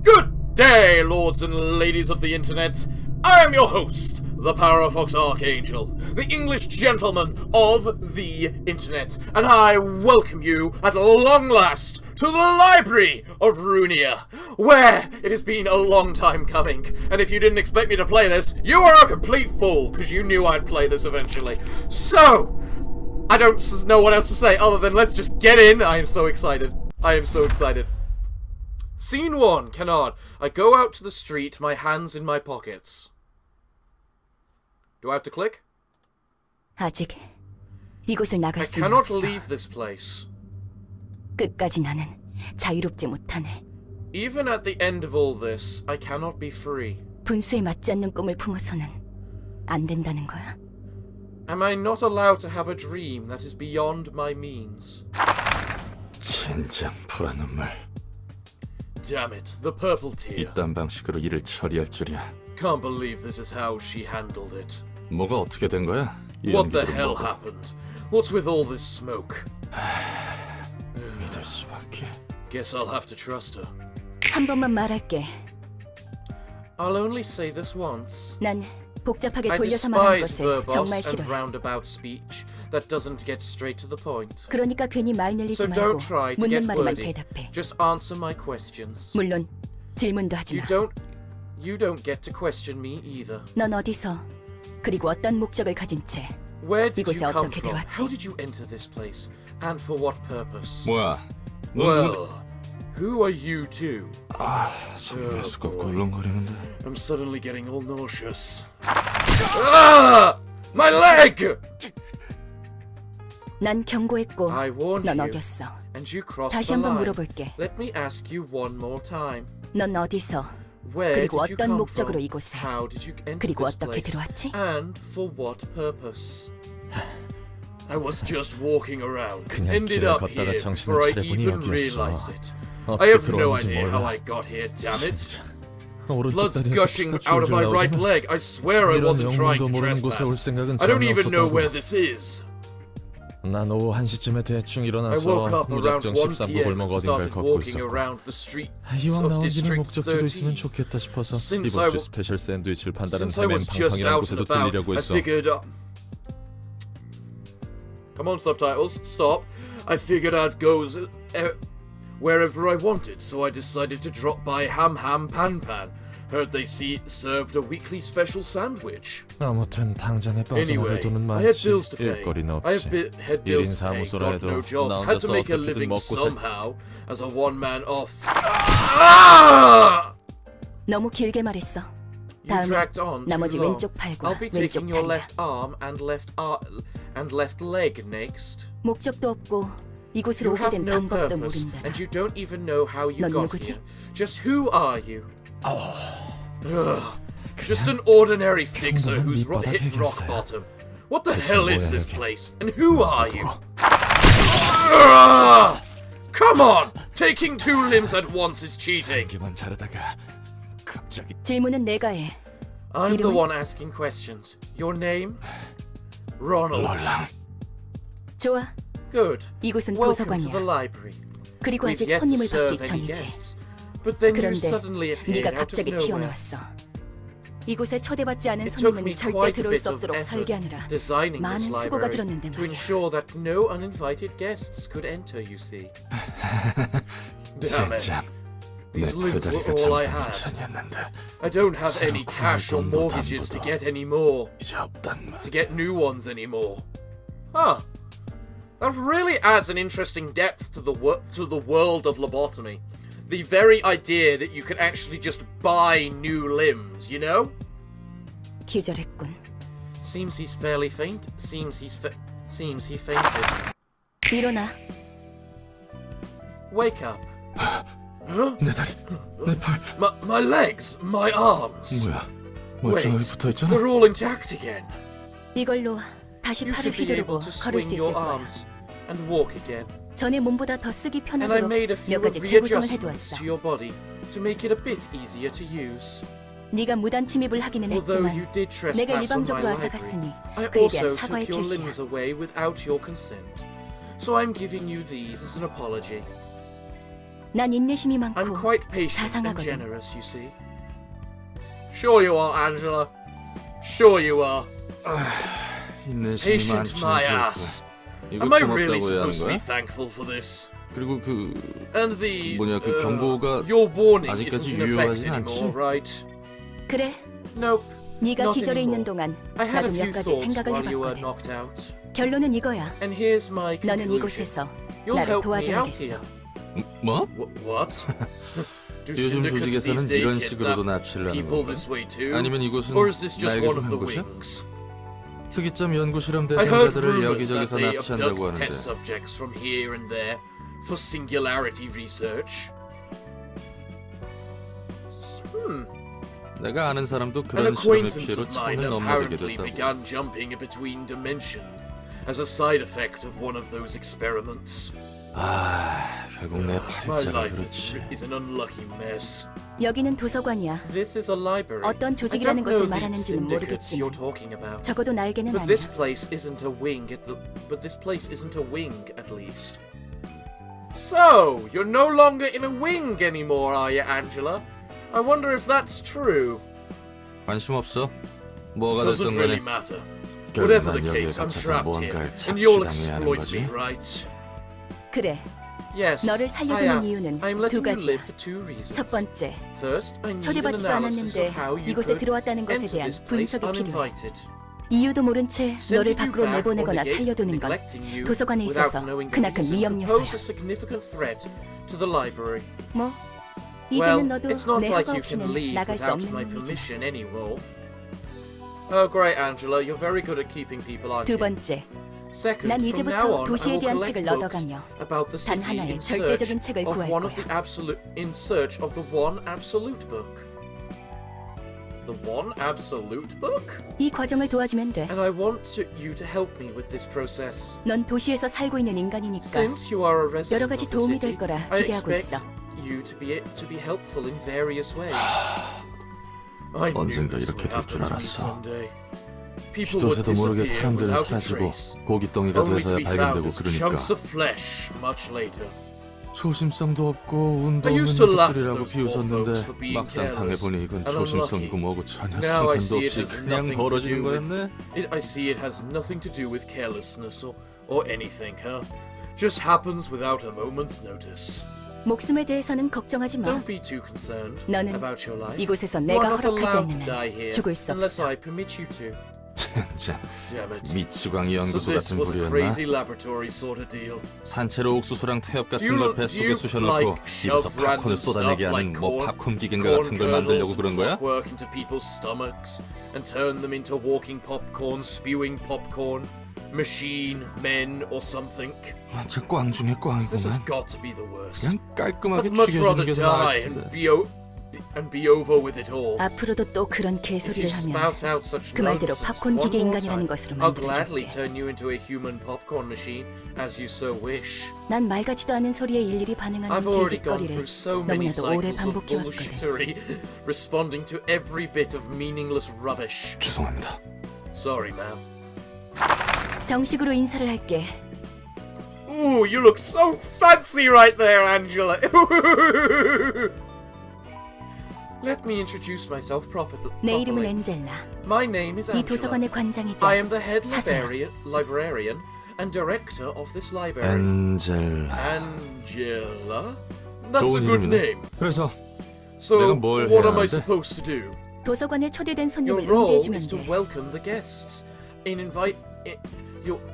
Good day, lords and ladies of the internet. I am your host, the Parafox Archangel, the English gentleman of the internet, and I welcome you at long last to the Library of Ruina, where it has been a long time coming. And if you didn't expect me to play this, you are a complete fool, because you knew I'd play this eventually. So, I don't know what else to say other than let's just get in. I am so excited. I am so excited. Scene 1, Canard. I go out to the street, my hands in my pockets. Do I have to click? 아직 이곳을 나갈 I 수는 cannot 없어. leave this place. 끝까지 나는 자유롭지 못하네. Even at the end of all this, I cannot be free. 분수에 맞지 않는 꿈을 품어서는 안 된다는 거야. Am I not allowed to have a dream that is beyond my means? 젠장 불안 눈물. Damn it, the purple tear. 이딴 방식으로 일을 처리할 줄이야. Can't believe this is how she handled it. 뭐가 어떻게 된 거야? What the hell happened? What's with all this smoke? 믿을 수밖에. Guess I'll have to trust her. 한 번만 말할게. I'll only say this once. 난 복잡하게 I 돌려서 말하는 despise 것을 정말 verbose and 싫어해. roundabout speech that doesn't get straight to the point. 그러니까 괜히 말 늘리지 So 말고 don't try to 묻는 get 말에만 wordy. 대답해. Just answer my questions. 물론 질문도 하지 마. You don't get to question me either. 넌 어디서 그리고 어떤 목적을 가진 채 Where did you 이곳에 come 어떻게 from? 들어왔지? How did you enter this place? And for what purpose? 뭐야? Well, who are you two? 소리할 수가 없고 boy. 울렁거리는데. I'm suddenly getting all nauseous. Ah! My leg! 난 경고했고 I warned 넌 you, 어겼어. and you crossed 다시 the 한번 line. 물어볼게. Let me ask you one more time. 넌 어디서 Where 그리고 did you 어떤 come 목적으로 from? 이곳에 How did you enter 그리고 this 어떻게 place? 들어왔지? And for what purpose? I was just walking around. 그냥 Ended 길을 up 걷다가 here 정신을 before I 차려보니 even 여기였어. realized it. I 어떻게 have no 들어왔는지 idea how 몰라. I got here, damn it. 진짜. 오른쪽 Blood's 다리에서 gushing 피가 out of my 줄줄 right 나오잖아. leg. I swear I 이런 wasn't trying 영문도 to 모르는 곳에 올 trespass. 생각은 I don't 전혀 even know 없었다고. where this is. 난 오후 1시쯤에 대충 I 일어나서 woke up around 무작정 1 13부 p.m. 골목 and 어딘가를 started 걷고 walking 있었고 around the streets 이왕 of 나온 김에 District 목적지도 있으면 30. 좋겠다 싶어서 Since 이번 I 주 w- 스페셜 샌드위치를 판다는 Since I 헤맨 was just 방팡이라는 out and 곳에도 about, 들리려고 I 했어. figured... Come on, subtitles, stop. I figured I'd go wherever I wanted, so I decided to drop by Ham Ham Pan Pan. Heard they served a weekly special sandwich. 아무튼 당장에 Anyway, 빠져나갈 돈은 I had 많지. bills to pay. 일거리는 I had bills to pay, 사무소라 got 해도 no jobs, 나 had to 혼자서 make a 어떻게든 living 먹고 살. somehow as a one-man off. Ah! 너무 길게 말했어. You 다음은 dragged on too 나머지 long. 왼쪽 팔과 I'll be 왼쪽 taking your 다리야. left arm and left leg next. 목적도 없고 이곳으로 You 오게 have 된 no 방법도 purpose, 모른다. and you don't even know how you 넌 got 누구지? here. Just who are you? Ugh. Just an ordinary fixer who's hit rock bottom. What the hell is this place? And who are you? Ugh. Come on! Taking 2 limbs at once is cheating. 이만 자르다가 갑자기 질문은 내가 해. I'm the 이름은? one asking questions. Your name? Ronald. 롤랑. 좋아. Good. 이곳은 Welcome to the 도서관이야. library. 그리고 We've 아직 yet to 손님을 serve 받기 any 전이지. guests. But then you 그런데 suddenly appeared 네가 out of 갑자기 nowhere. 튀어나왔어. 이곳에 초대받지 않은 It took 손님은 me 절대 quite a 들어올 bit 수 of 없도록 effort 설계하느라 designing 많은 this 수고가 library 들었는데 to 말이야. ensure ensure that no uninvited guests could enter, you see. Damn it. 진짜 These 내 limbs were 표다리가 all I 잠수하기 had. 전이었는데 I don't have any cash or mortgages to get any more, 이제 없단 말. to get new ones anymore. Huh. That really adds an interesting depth to the world of lobotomy. The very idea that you can actually just buy new limbs, you know? 기절했군. Seems he's fairly faint. Seems he fainted. 일어나. Wake up. Huh? 내 다리, 내 팔. My legs, my arms. 뭐야? Wait, 멀쩡하게 붙어있잖아. they're all intact again. 이걸로 다시 You 팔을 should be 휘두르고 able to 걸을 수 swing 있을 your 거야. arms and walk again. 전에 몸보다 더 쓰기 And I 편하도록 made a few 몇 가지 재구성을 readjustments 해두었어. to your body to make it a bit easier to use. 네가 무단 침입을 하기는 Although 했지만 you did 내가 trespass on my 일방적으로 library, 앗아갔으니 I 그에 대한 also 사과의 took your 표시야. limbs away without your consent. So I'm giving you these as an apology. 난 인내심이 I'm 많고 quite patient and 자상하거든. generous, you see. Sure you are, Angela. Sure you are. 인내심이 Patient my 많지는 ass. 이거 Am I really 고맙다고 해야 하는 supposed to 거야? be thankful for this? 그리고 그 And the 뭐냐, 그 경고가 your warning 아직까지 isn't in effect 유효하진 않지? anymore, right? 그래, Nope. 네가 not 기절해 anymore. 있는 동안 I had 나도 a 몇 few 가지 thoughts 생각을 while you were 해봤거든. knocked out. 결론은 이거야. And here's my 너는 conclusion. 이곳에서 You'll 나를 help me out 도와줘야겠어. here. 뭐? What? Do 요즘 syndicates these 조직에서는 days 이런 kidnap 식으로도 납치를 하는 people 건가? this way too? 아니면 이곳은 Or is this just 나에게 one of 준 the 곳이야? wings? 특이점 연구실험 I heard 대상자들을 rumors that 여기저기서 they 납치한다고 abduct 하는데 test subjects from here and there for singularity research. 내가 아는 사람도 An 그런 실험의 acquaintance 피해로 of mine 차원을 넘나들게 apparently 됐다고. began jumping between dimensions as a side effect of one of those experiments. 아, 결국 내 My 팔자가 life 그렇지. is an unlucky mess. 여기는 도서관이야. This is a library. 어떤 I 조직이라는 don't 것을 know the 말하는지는 syndicates you're 모르겠지만 talking about. 적어도 날개는 But 아니야. this place isn't a wing but this place isn't a wing at least. So, you're no longer in a wing anymore, are you, Angela? I wonder if that's true. 관심 없어. 뭐가 Doesn't 됐든 really 간에 matter. 결국 Whatever 난 the 여기에 case, I'm 갇혀서 trapped here, 뭔가를 and you'll 착취당해야 하는 exploit 거지. me, right? 그래, Yes, 너를 I 살려두는 am. 이유는 I'm 두 letting you 가지야. live for two reasons. 첫 번째, First, I need an 초대받지도 analysis of 않았는데 how you 이곳에 could 들어왔다는 것에 enter 대한 this place 분석이 필요해. uninvited. 이유도 모른 채 너를 Sending you 밖으로 back or 내보내거나 살려두는 건 neglecting you 도서관에 without 있어서 knowing the 크나큰 reason 위험 could pose a 요소야. significant threat to the library. 뭐, Well, 이제는 너도 it's not 내 like 허가 you can 없이는 leave 나갈 수 without 없는 my 놈이지. permission anymore. Oh, great, Angela. You're very good at keeping people, aren't 두 you? 번째, Second, 난 from now 이제부터 on, I 도시에 will 대한 collect 책을 books 얻어가며 about the 단 city 하나의 in search 절대적인 책을 of 구할 one of 거야. the absolute in search of the one absolute book. The one absolute book? 이 과정을 도와주면 돼. And I want you to help me with this process. 넌 도시에서 살고 있는 인간이니까 Since you are a 여러 resident 가지 of the 도움이 city, 될 거라 I 기대하고 expect 있어. you to be helpful in various ways. I knew 언젠가 this 이렇게 would 될 줄 happen to me 알았어. someday. People would 쥐도새도 모르게 disappear 사람들은 without a 사라지고 trace, 고깃덩이가 only to 돼서야 be found 발견되고 as 그러니까 chunks of flesh much later. 조심성도 없고 운도 I 없는 used to laugh at 녀석들이라고 those poor 비웃었는데 folks for being 막상 careless 당해보니 이건 and 조심성이고 unlucky. 뭐고 전혀 Now I 상관도 see it 없이 has 그냥 nothing to 벌어지는 do with 거였네. I see it has nothing to do with carelessness or anything, huh? Just happens without a moment's notice. 목숨에 대해서는 걱정하지 마. Don't be too concerned 너는 about your life. 이곳에서 You 내가 are not allowed 허락하지 to die 않는 here 한 죽을 수 unless 없어. I permit you to. 진짜 Damn it. 미치광이 So 연구소 this 같은 was a 부류였나? crazy laboratory sort of deal. 산채로 옥수수랑 태엽 Do 같은 you- 걸 배 do 속에 you, 쑤셔넣고 like, 입에서 shove random 팝콘을 쏟아내게 stuff 하는 like 뭐 corn- 팝콘 기계인가 corn 같은 걸 kernels 만들려고 and 그런 거야? clockwork into people's stomachs and turn them into walking popcorn, spewing popcorn, machine men or something. 완전 꽝 중에 This has 꽝이구만. got to be the worst. 그냥 깔끔하게 I'd much 죽여주는 rather 게 더 나을 die 텐데. and be over with it all. 앞으로도 또 그런 If you 개소리를 하면 spout out such 그 말대로 nonsense 팝콘 one 기계 more 인간이라는 time, 것으로 I'll gladly 만들어줄게. turn you into a human popcorn machine as you so wish. 난 말 같지도 않은 소리에 일일이 반응하는 I've already gone 돼지거리를 through so many 너무나도 오래 cycles of 반복해왔거든. bullshittery, responding to every bit of meaningless rubbish. 죄송합니다. Sorry, ma'am. 정식으로 인사를 할게. Ooh, you look so fancy right there, Angela. Let me introduce myself 내 이름은 properly. 엔젤라. My name is 이 Angela. 도서관의 관장이자 I am the head 사사야. librarian and director of this library. 엔젤라. Angela? That's a 좋은 good 이름이네. name. 그래서 So, 내가 뭘 what 해야 am I 하는데? supposed to do? 도서관에 초대된 Your 손님을 role 응대해주면 is to 돼. welcome the guests.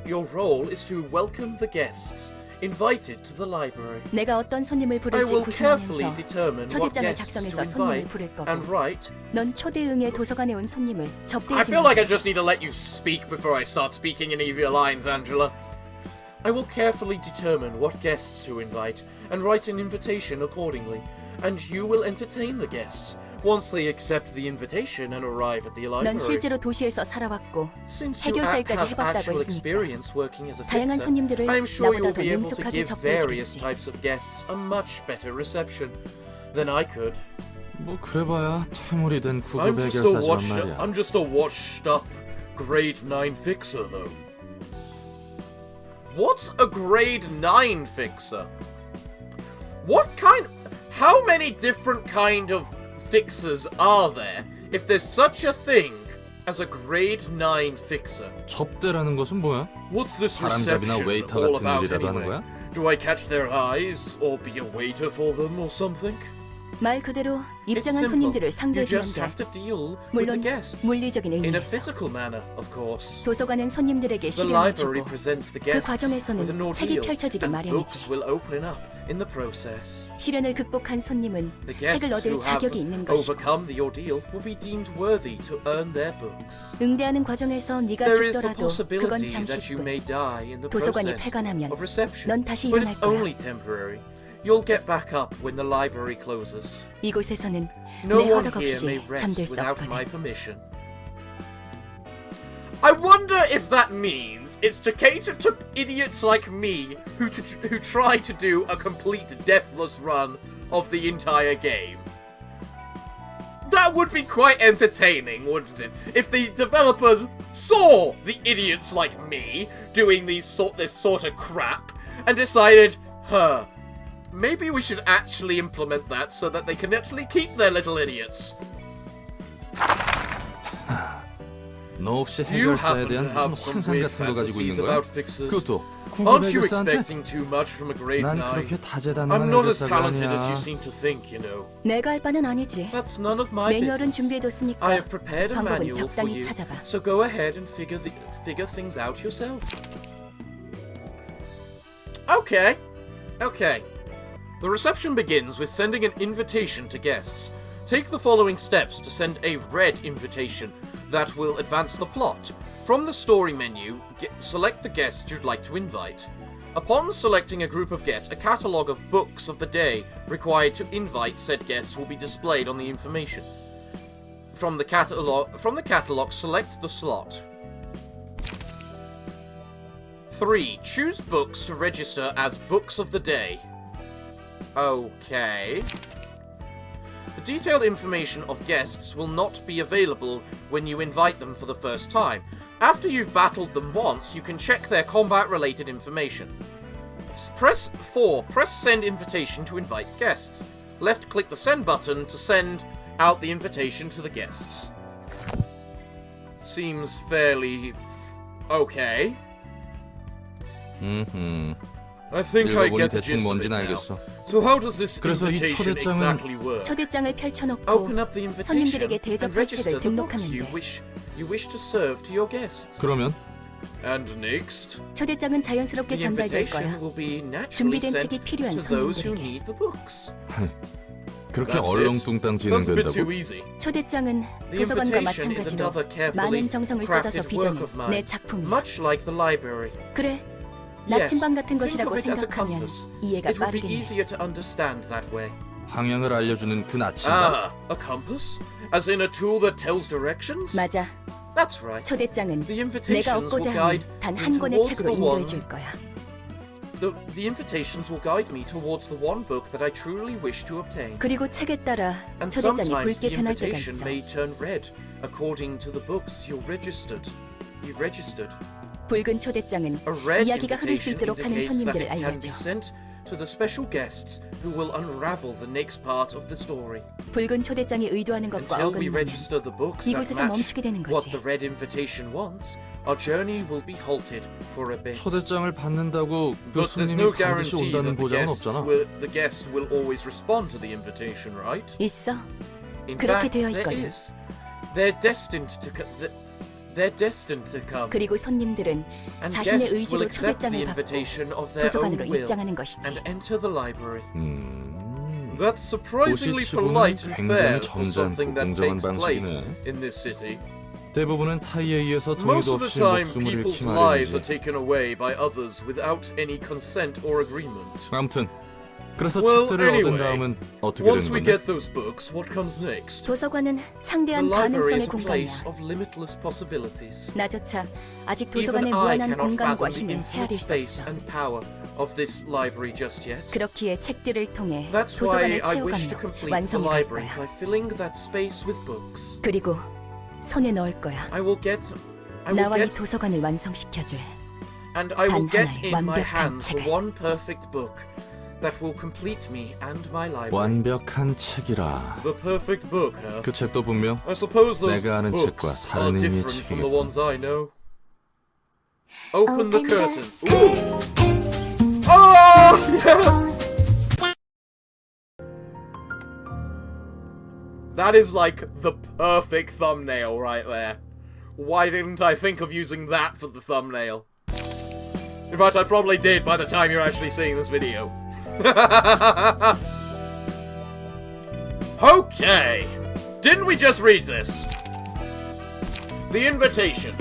Your role is to welcome the guests invited to the library. 내가 어떤 손님을 I 부를지 will carefully 구상하면서 determine what 초대장을 guests to 작성해서 손님을 invite 부를 거고 and write. 넌 초대응에 도서관에 온 손님을 I feel 접대해주면 like I 돼. just need to let you speak before I start speaking any of your lines, Angela. I will carefully determine what guests to invite and write an invitation accordingly, and you will entertain the guests once they accept the invitation and arrive at the 넌 library. 실제로 도시에서 살아왔고 Since you 해결사일까지 have 해봤다고 actual 했으니까 experience working as a 다양한 fixer, 손님들을 I am sure you'll 나보다 더 be able to 능숙하게 give various 접대해주겠지. types of guests a much better reception than I could. 뭐 그래봐야 퇴물이 된 I'm 구급 just a 해결사지란 말이야. I'm just a washed up grade 9 fixer though. What's a grade 9 fixer? How many different kind of fixers are there if there's such a thing as a grade 9 fixer? 접대라는 것은 뭐야? What's this 사람잡이나 reception 웨이터 all 같은 about 일이라도 하는 anyway? 거야? Do I catch their eyes or be a waiter for them or something? 말 그대로 It's 입장한 simple. 손님들을 You 상대해주는 just 게 have to deal with the 물론 guests 물리적인 in a 의미에서 physical manner, of course. 도서관은 손님들에게 The 시련을 library 주고 presents the 그 guests 과정에서는 with an 책이 ordeal, 펼쳐지기 and books 마련이지. will open up in the process. 시련을 극복한 손님은 The guests 책을 얻을 who have 자격이 있는 것이고 overcome the ordeal will be deemed worthy to earn their books. 응대하는 과정에서 네가 There is the 죽더라도 그건 possibility that you 잠시뿐. may die in the 도서관이 process 폐관하면 of reception, 넌 다시 but 일어날 it's 거야. only temporary. You'll get back up when the library closes. 이곳에서는 No 내 one 허락 here may 없이 rest 잠들 수 without my 없거든. permission. I wonder if that means it's to cater to idiots like me who try to do a complete deathless run of the entire game. That would be quite entertaining, wouldn't it? If the developers saw the idiots like me doing this sort of crap and decided, maybe we should actually implement that so that they can actually keep their little idiots. 너 혹시 You 해결사에 happen to 대한 have 무슨 some 환상 weird 같은 거 가지고 fantasies 있는 거야? about fixers. 그것도 구급 Aren't you 해결사한테? expecting too much from a grade 난 9? 그렇게 다재다능한 I'm not as 해결사가 talented as 아니야. you seem to think, you know. 내가 할 바는 아니지. That's none of my 매뉴얼은 business. 준비해뒀으니까 I have prepared a 방법은 manual for 적당히 you, 찾아봐. so go ahead and figure things out yourself. Okay. The reception begins with sending an invitation to guests. Take the following steps to send a red invitation that will advance the plot. From the story menu, select the guests you'd like to invite. Upon selecting a group of guests, a catalogue of books of the day required to invite said guests will be displayed on the information. From the catalogue, select the slot. 3. Choose books to register as books of the day. Okay. The detailed information of guests will not be available when you invite them for the first time. After you've battled them once, you can check their combat-related information. Press 4. Press send invitation to invite guests. Left-click the send button to send out the invitation to the guests. Seems fairly okay. I think I 읽어보니 get the 대충 gist of it 뭔진 now. 알겠어. So how does this 그래서 이 invitation 초대장은 exactly work? 초대장을 펼쳐놓고 Open up the invitation 손님들에게 and 대접할 register 책을 the books 등록하면 you 돼. wish to serve to your guests. 그러면 And next, 초대장은 자연스럽게 the 전달될 invitation 거야. will be naturally 준비된 sent 책이 필요한 to those who 손님들에게. need the books. 그렇게 That's it. 얼렁뚱땅 Sounds a bit too 진행된다고? easy. 초대장은 The 도서관과 invitation is 마찬가지로 another carefully 많은 정성을 쏟아서 crafted work 빚어낸 of 내 mine, 작품이야. much like the library. 그래, Yes, 나침반 같은 think 것이라고 of it as a 생각하면 compass. 이해가 It will be 빠르긴 해. easier to understand that way. 방향을 알려주는 그 나침반? Ah, a compass? As in a tool that tells directions? 맞아. That's right. 초대장은 The 내가 invitations will 얻고자 guide 하는 단 me 한 권의 towards 책으로 the one. 인도해 줄 거야. The invitations will guide me towards the one book that I truly wish to obtain. 그리고 책에 따라 And 초대장이 sometimes 붉게 the 변할 때가 invitation 있어. may turn red according to the books you've registered. 붉은 초대장은 A red 이야기가 흐를 수 invitation 있도록 하는 indicates that 손님들을 it can 알려줘. be sent to the special guests who will unravel the next part of the story. 붉은 초대장이 의도하는 것과 Until we 어긋나면 register the books that 이곳에서 match 멈추게 되는 what 거지. the red invitation wants, our journey will be halted for a bit. 초대장을 받는다고 그 But there's 손님이 no 반드시 guarantee 온다는 that 보장은 없잖아. the guest will always respond to the invitation, right? 있어. In 그렇게 fact, 되어 there 있거든. is. They're destined to come. 그리고 손님들은 And 자신의 guests will 의지로 accept the 초대장을 받고 invitation of their own 도서관으로 will 입장하는 것이지. and enter the library. 음... That's surprisingly 도시치고는 polite and fair 굉장히 for something 점잖고 that 공정한 takes place 방식이네. in this city. 대부분은 타이에 의해서 Most 동의도 of the 없이 time, 목숨을 people's 잃기 lives are 마련이지. taken away by others without any consent or agreement. 아무튼 그래서 Well, 책들을 얻은 anyway, 다음은 어떻게 Once 되는 we 건데? get those books, what comes next? 도서관은 The 창대한 library 가능성의 is a place 공간이야. of limitless possibilities. 나조차 아직 Even 도서관의 I 무한한 cannot 공간과 fathom the 힘을 infinite 헤아릴 수 space 없어. and power of this library just yet. 그렇기에 책들을 통해 That's why 도서관을 I wish to 채워가며 complete the 완성해 갈 library 거야. by filling that space with books. 그리고 손에 넣을 거야. I will get 나와 이 도서관을 완성시켜줄 and I will 단 get 하나의 in my 완벽한 hands the 책을. one perfect book that will complete me and my library. 완벽한 책이라. The perfect book, huh? 그 책도 분명 I suppose those 내가 아는 책과 books are 다른 의미의 different from the 책이겠군. ones I know. Open the curtain. Ooh. Oh, yes! That is like the perfect thumbnail right there. Why didn't I think of using that for the thumbnail? In fact, I probably did by the time you're actually seeing this video. Okay. Didn't we just read this? The invitation.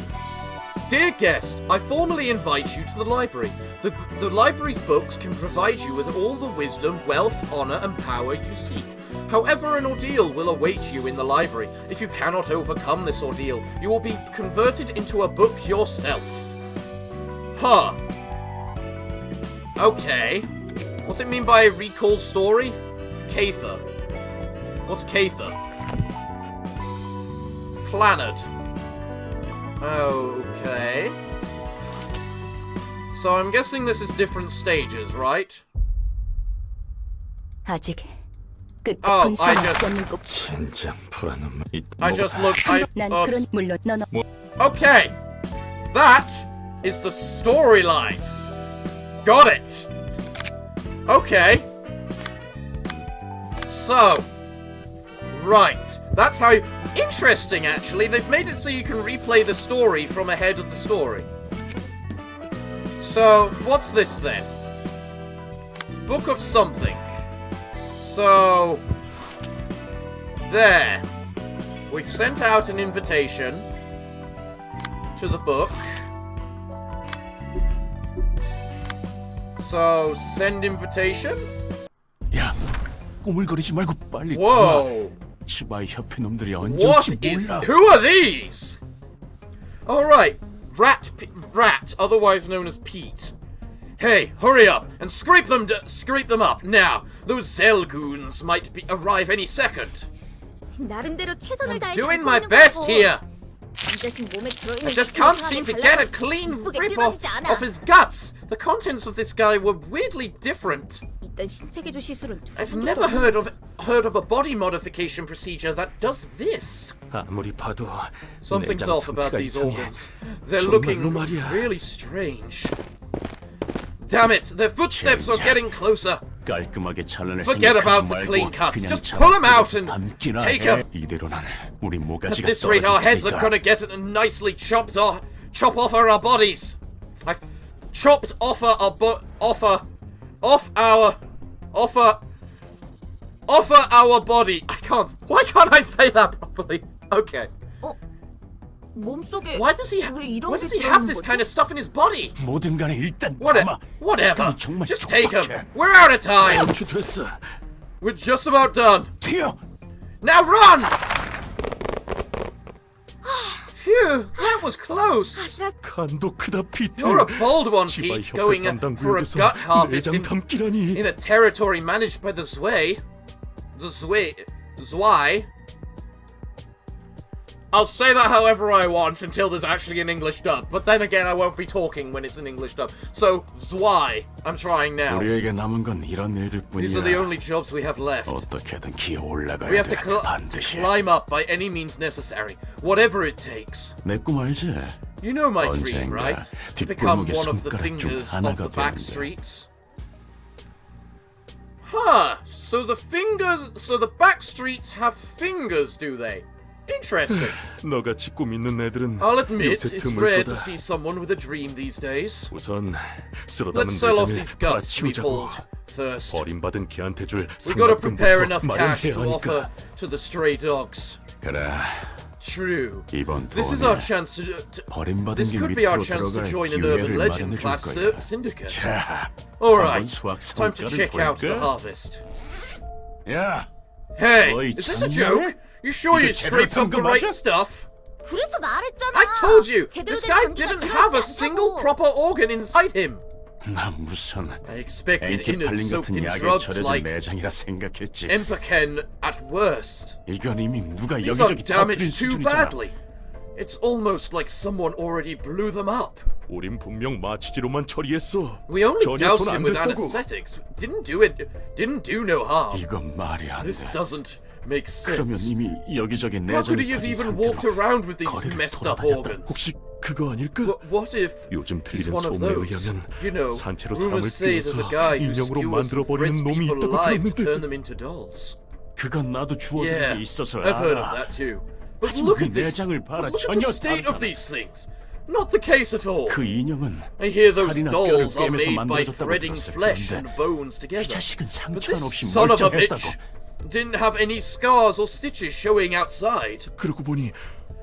Dear guest, I formally invite you to the library. The library's books can provide you with all the wisdom, wealth, honor, and power you seek. However, an ordeal will await you in the library. If you cannot overcome this ordeal, you will be converted into a book yourself. Huh. Okay. What's it mean by a recall story? Cather. What's Cather? Planet. Okay. So I'm guessing this is different stages, right? 아직 끝. Oh, I just looked. 난 그런 물론 넌 Okay, that is the storyline. Got it. Okay. So, right. That's how. Interesting, actually. They've made it so you can replay the story from ahead of the story. So, what's this then? Book of something. So, there. We've sent out an invitation to the book. So, send invitation? 야, 꼬물거리지 말고 빨리 Whoa! 시바이 협회 놈들이 What 언제인지 is... 몰라. Who are these? Alright, Rat, otherwise known as Pete. Hey, hurry up and scrape them up now. Those Zelgoons might arrive any second. 나름대로 최선을 다해 Doing my best here. 이 자식 몸에 들어있는 I just can't seem to get a clean rip off his guts. The contents of this guy were weirdly different. 이딴 신체개조 시술은 I've never heard of a body modification procedure that does this. 아무리 봐도 Something's 내장 off about 상태가 these 이상해. organs. They're 정말로 looking 말이야. really strange. Damn it, their footsteps are getting closer. 깔끔하게 잘라낼 Forget 생각하지 about the 말고 clean cuts. 그냥 Just pull them out and 담기나 take 해. 'em. 이대로는 우리 At 모가지가 this rate, our heads are 떨어질 gonna get nicely chop off our bodies. Like, chopped off our body. I can't. Why can't I say that properly? Okay. 몸속에 Why does he have this kind of stuff in his body? 모든 간에 일단 Whatever. 정말 Just take him. 촉박해. We're out of time. 연출됐어. We're just about done. 튀어. Now run! Phew, that was close. 간도 크다 피트. You're a bold one, 시바이 Pete, 협회 going 담당 for a 구역에서 gut harvest 내장 담기라니. in a territory managed by the Zwei. Zwei. I'll say that however I want until there's actually an English dub, but then again I won't be talking when it's an English dub. So, Zwei. I'm trying now. 우리에게 남은 건 이런 일들 These are the 뿐이야. only jobs we have left. 어떻게든 기어 올라가야 We have 돼. to 반드시. climb up by any means necessary, whatever it takes. 내 꿈 알지? You know my dream, 언젠가 right? To become 뒷골목의 one of the 손가락 중 fingers of 하나가 the back 되는 데. streets. Huh, so the back streets have fingers, do they? Interesting. 너같이 꿈 있는 애들은 I'll admit, 요새 it's 드물 rare 거다. to see someone with a dream these days. 우선 쓸어담은 Let's sell off 내장을 these guts we 바치우자고. pulled first. 버림받은 개한테 줄 We gotta prepare 상납금부터 enough cash to 마련해야 offer 하니까. to the stray dogs. 그래. True. 이번 This is 돈에 our chance to 버림받은 this 길 could be our 밑으로 chance to 들어갈 join an urban 기회를 legend 마련해 줄 class 거야. syndicate. 자, Alright, 한번 수확 time to 성과를 check out the 볼까? harvest. 야, Hey, 어이, is this a 정말? joke? You sure you 이게 제대로 scraped up 된 the 거 right 맞아? stuff? 그래서 말했잖아. I told you, 제대로 this 된 guy 장기가 didn't 들어있지 have a 않다고. single proper organ inside him. 나 무슨 I expected innards 엔티팔린 soaked 같은 in 약에 drugs 절여진 like 내장이라 생각했지. Empican at worst. 이건 이미 누가 These are 여기저기 damaged 터뜨린 too 수준이잖아. badly. It's almost like someone already blew them up. 우린 분명 마취제로만 처리했어. We only 전혀 doused 손 him 안 with 댔다고. anesthetics. Didn't do no harm. 이건 말이 안 This 돼. doesn't make 그러면 sense. 이미 여기저기 How could 내장을 he have 가진 even 상태로 walked around with these 거리를 messed up 돌아다녔다. organs? 혹시 그거 아닐까? What if 요즘 he's 들리는 one of 소문에 those? 의하면 You know, 산채로 사람을 rumors say there's a 띄워서 guy who 인형으로 skewers and 만들어버리는 threads 놈이 people 있다고 alive to 들었는데 turn them into dolls. 그건 나도 주워 Yeah, 들은 게 있어서 I've heard of 알아. that too. But 하지만 look 그 at this. 내장을 봐라. But look at the 전혀 state of 다르잖아. these things. Not the case at all. 그 인형은 I hear those 살이나 뼈를 dolls are 꿰매서 made by 만들어졌다고 threading 들었어. flesh 그런데 and bones 이 together. 자식은 But 상처 this 없이 son of a 멀쩡했다고. bitch didn't have any scars or stitches showing outside. 그러고 보니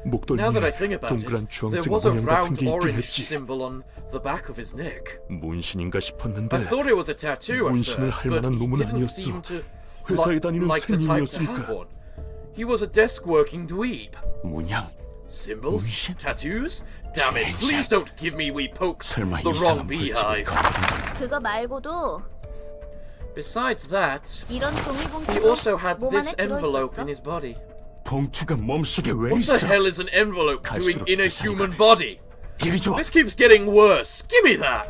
목덜미에 Now that I think about it, 동그란 there 주황색 was a 모양 같은 round 게 있긴 orange 했지. symbol on the back of his neck. 문신인가 싶었는데 I thought it was a tattoo at 문신을 first, 할 but 만한 he 놈은 didn't 아니었어. seem to 회사에 다니는 like the type to have 새 one. He was a desk-working dweeb. 문양. Symbols? 문신? Tattoos? Damn it, please don't give me we poked 설마 the wrong 이상한 beehive. 불치를 그거 말고도 Besides that, 이런 he 종이봉투도 also had 몸 this 안에 envelope in 들어있었어? his body. 봉투가 몸속에 왜 What 있어? the hell is an envelope doing 갈수록 in a 세상이 human body? 이리 줘. This keeps getting worse. Give me that!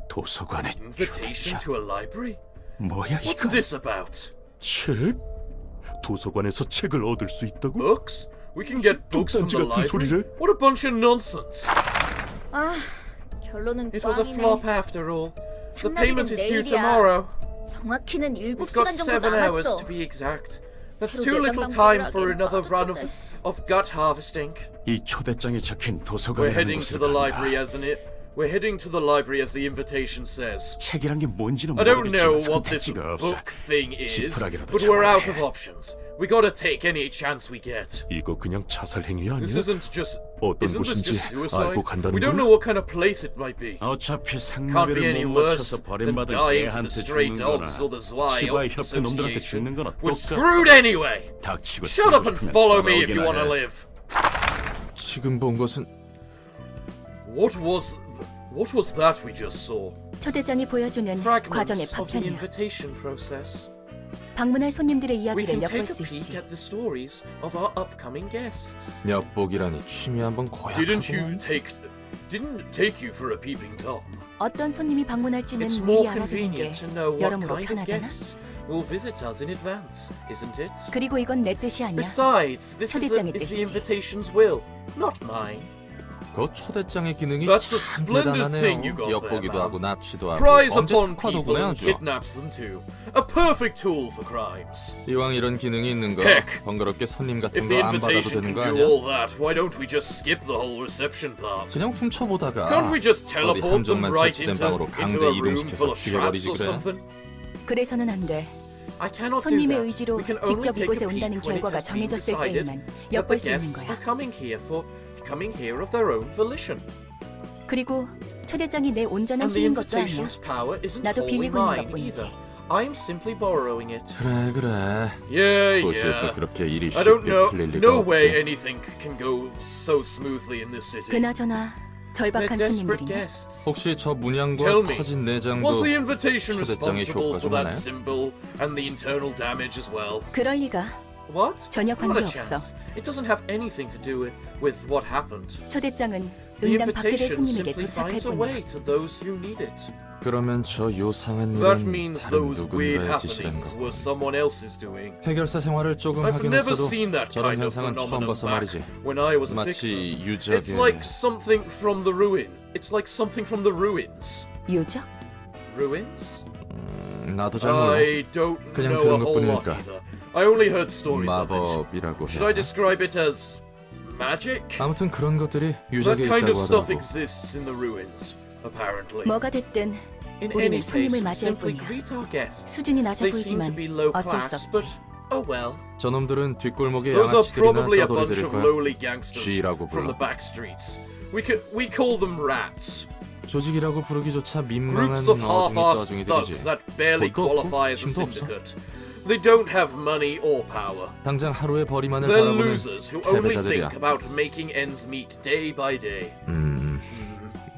도서관에 Invitation to a library? 뭐야 What's 이거? this about? 책? 도서관에서 책을 얻을 수 있다고? Books? We can get books from the 뚝단지 같은 library? 소리를? What a bunch of nonsense. 아, 결론은 It was a 꽝이네. flop after all. The 상납일은 payment is due 내일이야. tomorrow. 정확히는 We've got 7시간 정도 7 hours 남았어. to be exact. That's 새로 too little 내장 time 방법을 for 하기엔 another run 빠졌거든. of gut harvesting. 이 초대장에 적힌 We're 도서관이라는 heading to 곳을 the 간다. library as in it. We're heading to the library as the invitation says. 책이란 게 뭔지는 I don't know 모르겠지만 what this 선택지가 없어. book thing is, 지푸라기라도 but we're 잡아야 out 해. of options. We gotta take any chance we get. 이거 그냥 자살 행위 This 아니야? isn't just. 어떤 Isn't this just 곳인지 suicide? 알고 간다는 We don't 거야? know what kind of place it might be. 어차피 Can't be any 상나비를 못 worse 맞춰서 than 버림받은 dying to the 개한테 stray 죽는 dogs or the 거나 Zwei 치바의 협회 놈들한테 Association. 죽는 거나 We're 똑같아. screwed anyway! 닥치고 Shut up and 살고 싶으면 follow me if you 돌아오기나 wanna 해. live. 지금 본 것은 What was that we just saw? 초대장이 보여주는 과정의 Fragments of the 파편이야. invitation process. 방문할 손님들의 We 이야기를 can 엿볼 take a 수 peek 있지. at the stories of our upcoming guests. 엿보기라니 취미 한번 Didn't 고약하구만. take you for a peeping tom. 어떤 손님이 방문할지는 It's 미리 more 알아두는 게 convenient to know what 여러모로 kind of 편하잖아. guests will visit us in advance, isn't it? 그리고 이건 내 뜻이 아니야. Besides, this 초대장의 is the 뜻이지. invitation's will, not mine. 그 초대장의 기능이 That's a 참 splendid thing you 대단하네요. got there, 엿보기도 man. 하고 납치도 하고 Prize 언제 upon 특화도 people and 보내야죠. kidnaps them too. A perfect tool for crimes. 이왕 이런 기능이 있는 거 Heck, 번거롭게 손님 같은 If the 거 안 받아도 invitation 되는 can 거 do 아니야? all that, why don't we just skip the whole reception part? 그냥 훔쳐보다가 Can't we just 어디 teleport them 함정만 right 설치된 into 방으로 강제 a room 이동시켜서 full of traps 죽여버리지 or 그래? something? 그래서는 안 돼. I cannot do 손님의 that. 의지로 We can only 직접 take 이곳에 a peek 온다는 when it 결과가 has been 정해졌을 decided 때에만 that the 엿볼 수 있는 guests are 거야. coming here of their own volition. 그리고 초대장이 내 온전한 And the 힘인 것도 아니야. invitation's power isn't 나도 wholly 빌리고 있는 mine 것뿐이지. either. I'm simply borrowing it. 그래 Yeah, 도시에서 yeah. 그렇게 일이 I don't 쉽게 know. 풀릴 리가 No way 없지. anything can go so smoothly in this city. 그나저나 They're 절박한 desperate 손님들이네. guests. 혹시 저 문양과 Tell me, 터진 내장도 Was the invitation 초대장의 responsible 효과 for 중 that 하나야? symbol and the internal damage as well? 그럴 리가. What? 전혀 Not a 관계없어. chance. It doesn't have anything to do with what happened. 초대장은 The 응당 밖에 될 invitation 손님에게 simply 도착할 finds a 뿐이야. way to those who need it. 그러면 저 요상한 That 일은 means 다른 those weird 누군가의 짓이란 happenings 거. were someone else's doing. 해결사 생활을 조금 I've 하긴 never 했어도 seen that 저런 kind of 현상은 처음 phenomenon 봐서 back 말이지. when I was a fixer. 마치 유적의 It's like something from the ruin. It's like something from the ruins. 유적? Ruins? 나도 잘 몰라. I don't 그냥 know a 들은 whole lot 것뿐이니까. either. I only heard stories of it. 마법이라고 Should I 해야. describe it as magic? 아무튼 그런 것들이 That 유적에 kind of 있다고 stuff 하더라고. exists in the ruins, apparently. 뭐가 됐든 In 우리는 any case, 손님을 we 맞이할 simply 뿐이야. greet our guests. 수준이 낮아 They seem to 보이지만 be low 어쩔 수 class, 없지. but oh well. 저놈들은 뒷골목의 Those are 양아치들이나 probably a bunch 떠돌이들일 of 거야. lowly gangsters G라고 from 불러. the back streets. We call them rats. 조직이라고 부르기조차 민망한 Groups of 어중이 half-assed thugs 떠중이들이지. that barely 뭣도 없고 qualify as a 힘도 없어. syndicate. They don't have money or power. 당장 하루의 벌이만을 They're 바라보는 losers who only 패배자들이야. think about making ends meet day by day.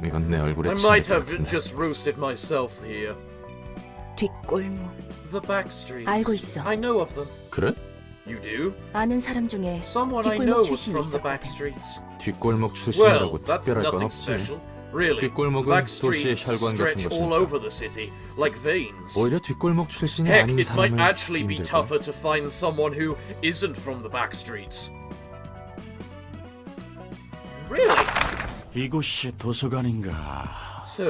이건 내 얼굴에 I 치는 might 것 have 같은데. just roasted myself here. 뒷골목. The back streets. 알고 있어. I know of them. 그래? You do? 아는 사람 중에 Someone I 뒷골목 know was 출신이 from the 있었거든. back streets. 뒷골목 Well, 출신이라고 that's 특별할 건 nothing 없지. special. Really, 뒷골목은 back 도시의 streets 혈관 stretch 같은 all 것이니까. over the city, like veins. 오히려 뒷골목 출신이 Heck, 아닌 it might 사람을 actually be 힘들고. tougher to find someone who isn't from the back streets. Really? 이곳이 도서관인가? So,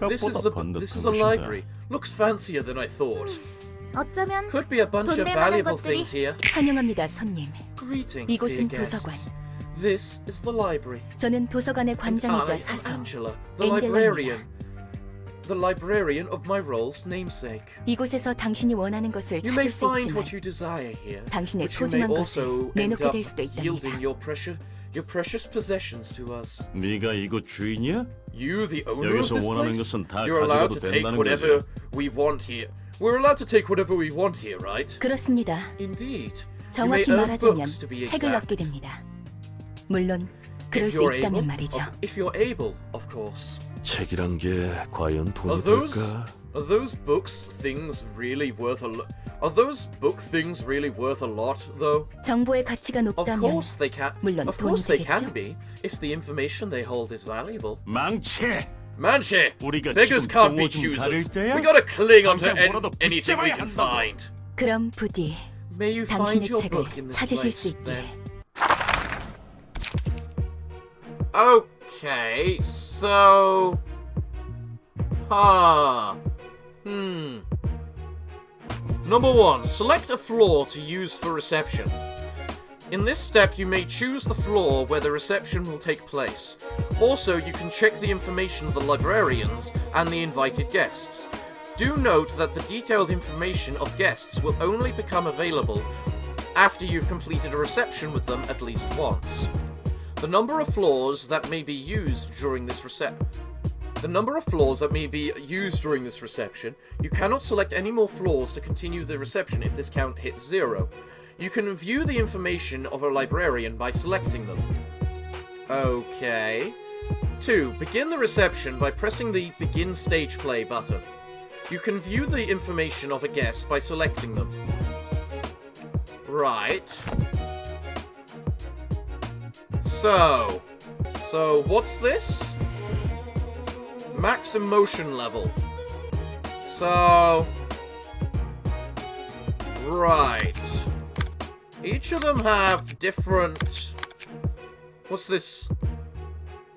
this is 생각보다 this is 번듯한 a 곳이다. library. Looks fancier than I thought. 어쩌면 Could be a bunch of 돈 낼 만한 valuable 것들이- things here. 환영합니다, 손님. Greetings, 이곳은 dear 도서관. guests. This is the library. 저는 도서관의 And 관장이자 I am 사서 Angela, the 엔젤라입니다. librarian. The librarian of my role's namesake. 이곳에서 당신이 원하는 것을 You may 찾을 수 find 있지만 what you desire here, 당신의 but you may 소중한 것을 also end 내놓게 up 될 수도 있답니다. yielding your precious possessions to us. 네가 이곳 주인이야? You, the owner of 여기서 this 원하는 place? 것은 다 You're allowed to 가져가도 take 된다는 whatever 거지. we want here. We're allowed to take whatever we want here, right? 그렇습니다. Indeed. You may 정확히 earn 말하자면 books to be 책을 exact. 얻게 됩니다. 물론 그럴 If 수 you're 있다면 able, 말이죠. if you're able, of course. 책이란 게 과연 Are 돈이 those 될까? are those books things really worth a lot? Are those book things really worth a lot, though? 정보의 가치가 Of 높다면 course they can. 물론 Of 돈이 course they 되겠죠? can be if the information they hold is valuable. 망치! Manche, 우리가 beggars 지금 can't be 똥오 좀 choosers. 가릴 때야? We gotta cling onto 당장 뭐라도 anything we 붙잡아야 can 한다고. find. 그럼 부디 May you find 당신의 your 책을 book in this 찾으실 수 place, 있기를. then. Okay, so... Number 1. Select a floor to use for reception. In this step, you may choose the floor where the reception will take place. Also, you can check the information of the librarians and the invited guests. Do note that the detailed information of guests will only become available after you've completed a reception with them at least once. The number of floors that may be used during this reception, you cannot select any more floors to continue the reception if this count hits 0. You can view the information of a librarian by selecting them. Okay. 2. Begin the reception by pressing the Begin Stage Play button. You can view the information of a guest by selecting them. Right. So what's this? Max emotion level. So, right. Each of them have different... What's this?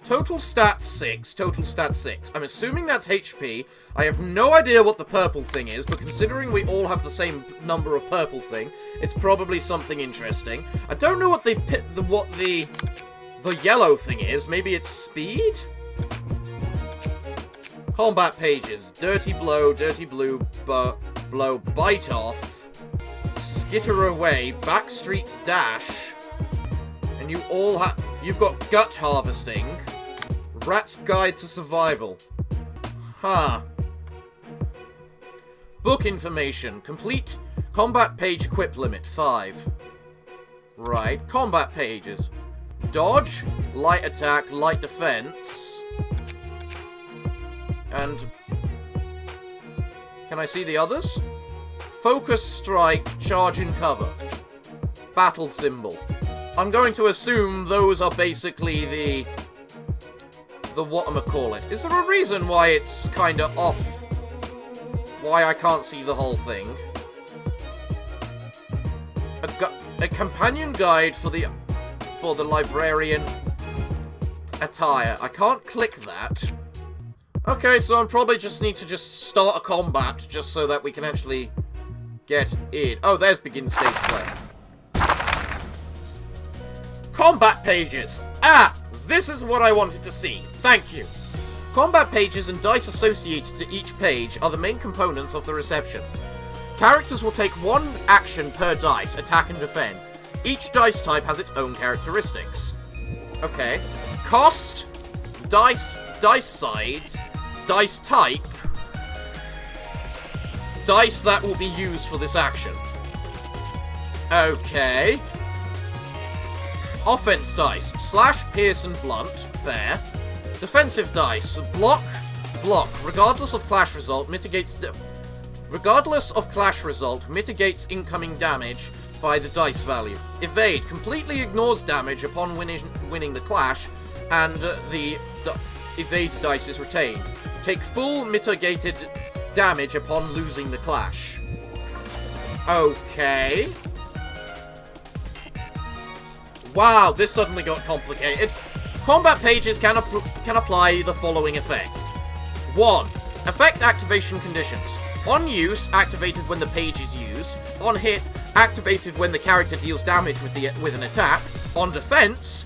Total stat 6, total stat 6. I'm assuming that's HP. I have no idea what the purple thing is, but considering we all have the same number of purple thing, it's probably something interesting. I don't know what the yellow thing is. Maybe it's speed? Combat pages. Dirty blow, dirty blue, blow, bite off, skitter away, backstreets dash, and you all have... You've got gut harvesting, rat's guide to survival. Huh. Book information. Complete combat page equip limit 5. Right. Combat pages. Dodge, light attack, light defense. And... Can I see the others? Focus strike, charge and cover. Battle symbol. I'm going to assume those are basically the whatchamacallit. Is there a reason why it's kinda off? Why I can't see the whole thing? A companion guide for the librarian attire. I can't click that. Okay, so I probably just need to start a combat just so that we can actually get in. Oh, there's begin stage play. Combat pages! Ah! This is what I wanted to see. Thank you. Combat pages and dice associated to each page are the main components of the reception. Characters will take one action per dice, attack and defend. Each dice type has its own characteristics. Okay. Cost, dice size, dice type, dice that will be used for this action. Okay. Offense dice. Slash, pierce, and blunt. Fair. Defensive dice. Block. Block. Regardless of clash result, mitigates incoming damage. by the dice value. Evade completely ignores damage upon winning the clash, and the evade dice is retained. Take full mitigated damage upon losing the clash. Okay. Wow, this suddenly got complicated. Combat pages can apply the following effects. 1. Effect activation conditions. On use, activated when the page is used. On hit, activated when the character deals damage with an attack. On defense,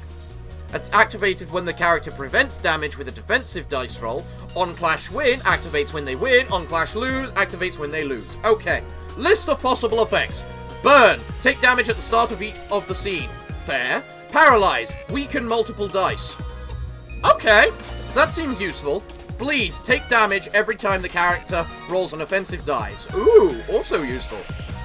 it's activated when the character prevents damage with a defensive dice roll. On clash win, activates when they win. On clash lose, activates when they lose. Okay. List of possible effects. Burn. Take damage at the start of the scene. Fair. Paralyze. Weaken multiple dice. Okay. That seems useful. Bleed. Take damage every time the character rolls an offensive dice. Ooh, also useful.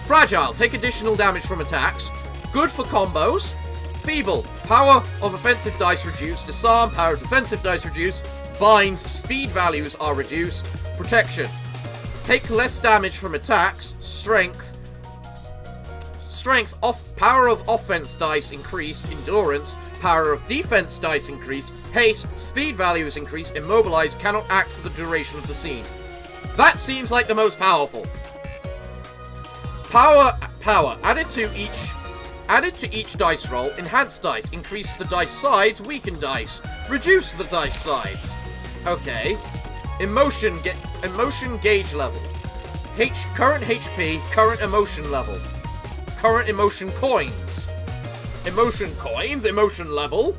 Fragile. Take additional damage from attacks. Good for combos. Feeble. Power of offensive dice reduced. Disarm. Power of defensive dice reduced. Bind. Speed values are reduced. Protection. Take less damage from attacks. Strength. Power of offense dice increased. Endurance. Power of defense dice increased. Haste. Speed values increased. Immobilize. Cannot act for the duration of the scene. That seems like the most powerful. Power. Added to each dice roll. Enhance dice. Increase the dice size. Weaken dice. Reduce the dice size. Okay. Emotion gauge level. Current HP. Current emotion level. Current emotion coins. Emotion coins? Emotion level?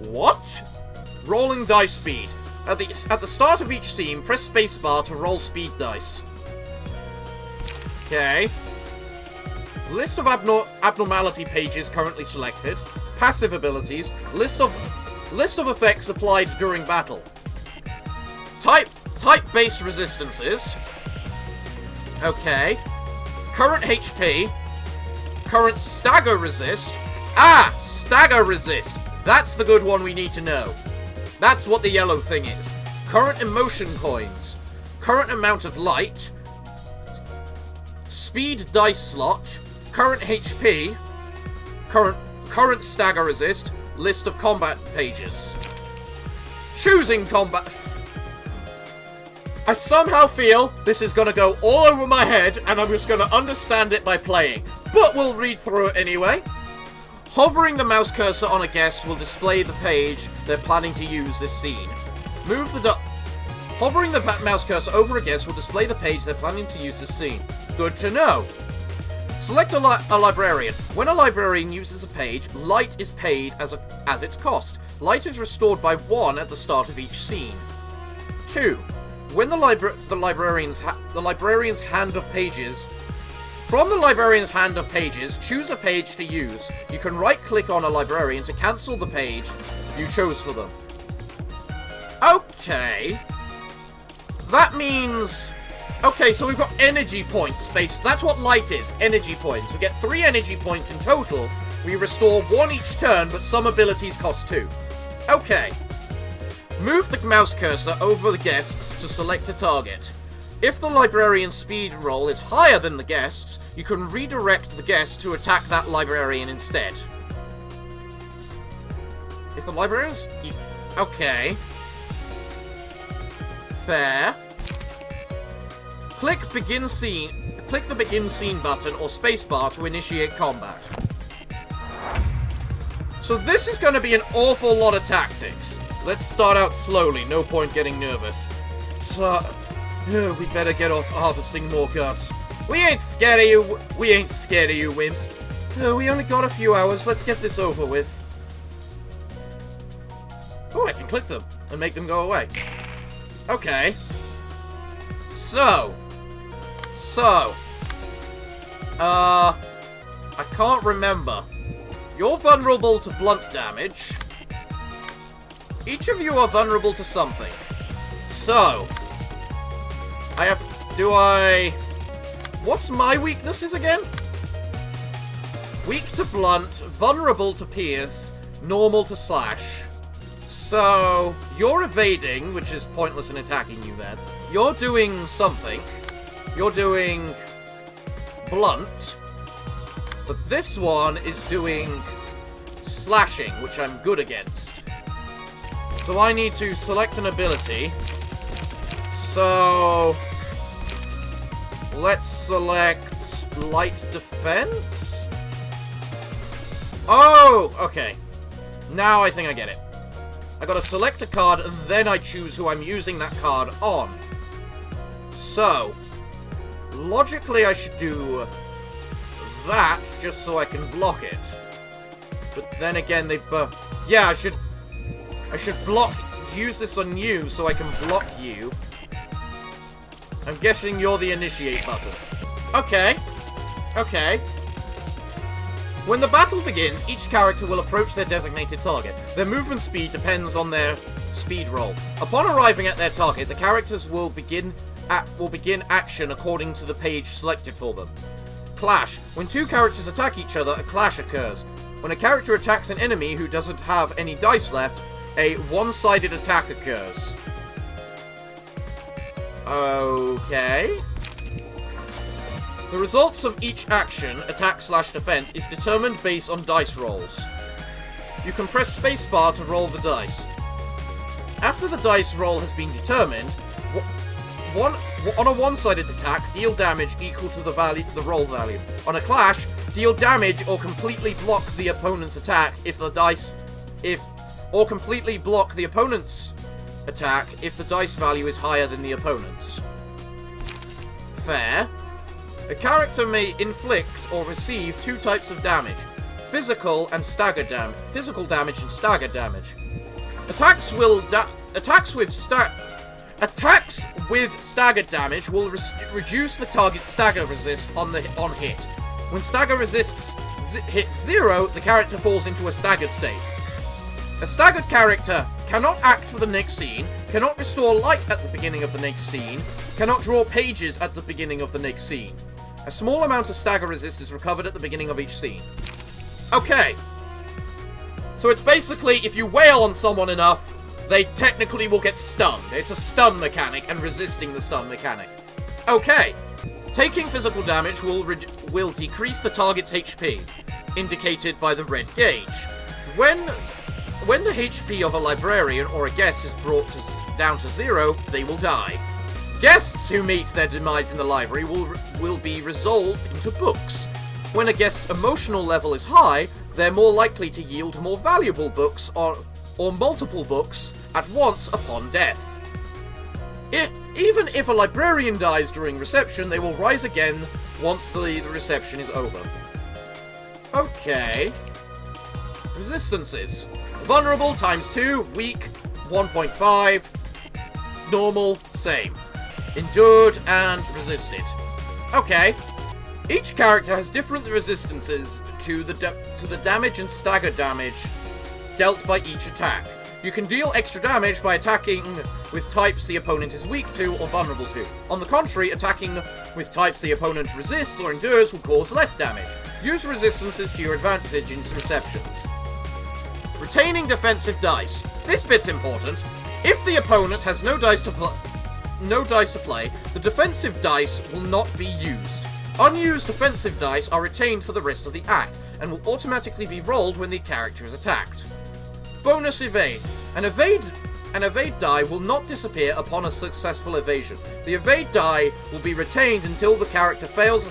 What? Rolling dice speed. At the start of each scene, press spacebar to roll speed dice. Okay. List of abnormality pages currently selected. Passive abilities. List of effects applied during battle. Type-based resistances. Okay. Current HP. Current stagger resist. Ah! Stagger resist! That's the good one we need to know. That's what the yellow thing is. Current emotion coins. Current amount of light. Speed dice slot. Current HP. Current stagger resist. List of combat pages. Choosing combat... I somehow feel this is going to go all over my head, and I'm just going to understand it by playing. But we'll read through it anyway. Hovering the mouse cursor on a guest will display the page they're planning to use this scene. Hovering the mouse cursor over a guest will display the page they're planning to use this scene. Good to know. Select a librarian. When a librarian uses a page, light is paid as its cost. Light is restored by 1 at the start of each scene. 2. When the librarian's hand of pages... From the librarian's hand of pages, choose a page to use. You can right-click on a librarian to cancel the page you chose for them. Okay. That means... Okay, so we've got energy points based... That's what light is, energy points. We get 3 energy points in total. We restore 1 each turn, but some abilities cost 2. Okay. Move the mouse cursor over the guests to select a target. If the librarian's speed roll is higher than the guest's, you can redirect the guest to attack that librarian instead. If the librarian's... Okay. Fair. Click the begin scene button or spacebar to initiate combat. So this is going to be an awful lot of tactics. Let's start out slowly, no point getting nervous. So... we better get off harvesting more guts. We ain't scared of you, wimps. We only got a few hours, let's get this over with. Oh, I can click them and make them go away. Okay. So. I can't remember. You're vulnerable to blunt damage. Each of you are vulnerable to something. So. What's my weaknesses again? Weak to blunt, vulnerable to pierce, normal to slash. So, you're evading, which is pointless in attacking you then. You're doing something. You're doing blunt. But this one is doing slashing, which I'm good against. So I need to select an ability. So let's select light defense. Oh, okay. Now I think I get it. I gotta select a card, and then I choose who I'm using that card on. So, logically I should do that, just so I can block it. But then again, yeah, I should use this on you, so I can block you. I'm guessing you're the initiate button. Okay. Okay. When the battle begins, each character will approach their designated target. Their movement speed depends on their speed roll. Upon arriving at their target, the characters will begin action according to the page selected for them. Clash. When two characters attack each other, a clash occurs. When a character attacks an enemy who doesn't have any dice left, a one-sided attack occurs. Okay. The results of each action, attack/defense, is determined based on dice rolls. You can press spacebar to roll the dice. After the dice roll has been determined, on a one-sided attack, deal damage equal to the roll value. On a clash, deal damage or completely block the opponent's attack or completely block the opponent's attack if the dice value is higher than the opponent's. Fair. A character may inflict or receive two types of damage: physical damage and stagger damage. Attacks with stagger damage will reduce the target's stagger resist on hit. When stagger resists hits 0, the character falls into a staggered state. A staggered character cannot act for the next scene, cannot restore light at the beginning of the next scene, cannot draw pages at the beginning of the next scene. A small amount of stagger resist is recovered at the beginning of each scene. Okay. So it's basically, if you wail on someone enough, they technically will get stunned. It's a stun mechanic and resisting the stun mechanic. Okay. Taking physical damage will decrease the target's HP, indicated by the red gauge. When the HP of a librarian or a guest is brought down to 0, they will die. Guests who meet their demise in the library will be resolved into books. When a guest's emotional level is high, they're more likely to yield more valuable books or multiple books at once upon death. Even if a librarian dies during reception, they will rise again once the reception is over. Okay. Resistances. Vulnerable ×2, weak 1.5, normal same. Endured and resisted. Okay. Each character has different resistances to the damage and stagger damage dealt by each attack. You can deal extra damage by attacking with types the opponent is weak to or vulnerable to. On the contrary, attacking with types the opponent resists or endures will cause less damage. Use resistances to your advantage in receptions. Retaining defensive dice. This bit's important. If the opponent has no dice to play, the defensive dice will not be used. Unused defensive dice are retained for the rest of the act, and will automatically be rolled when the character is attacked. Bonus evade. An evade die will not disappear upon a successful evasion. The evade die will be retained until the character fails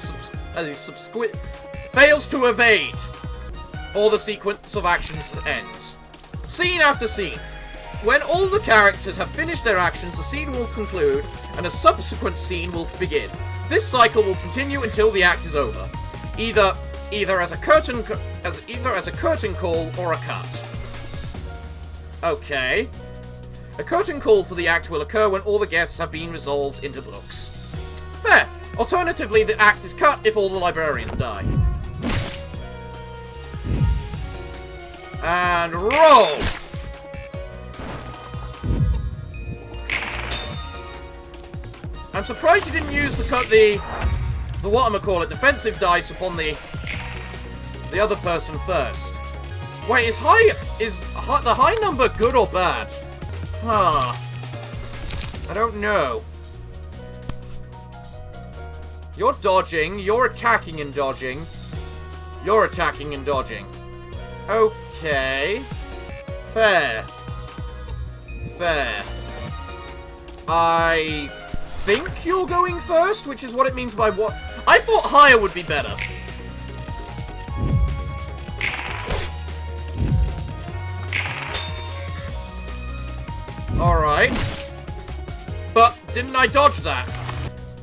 to evade, or the sequence of actions ends. Scene after scene. When all the characters have finished their actions, the scene will conclude, and a subsequent scene will begin. This cycle will continue until the act is over, either as a curtain call or a cut. Okay. A curtain call for the act will occur when all the guests have been resolved into books. Fair. Alternatively, the act is cut if all the librarians die. And roll! I'm surprised you didn't use the defensive dice upon the other person first. Wait, is the high number good or bad? Huh. I don't know. You're dodging, you're attacking and dodging. You're attacking and dodging. Okay. Fair. Fair. I think you're going first, which is what it means by what... I thought higher would be better. Alright. But didn't I dodge that?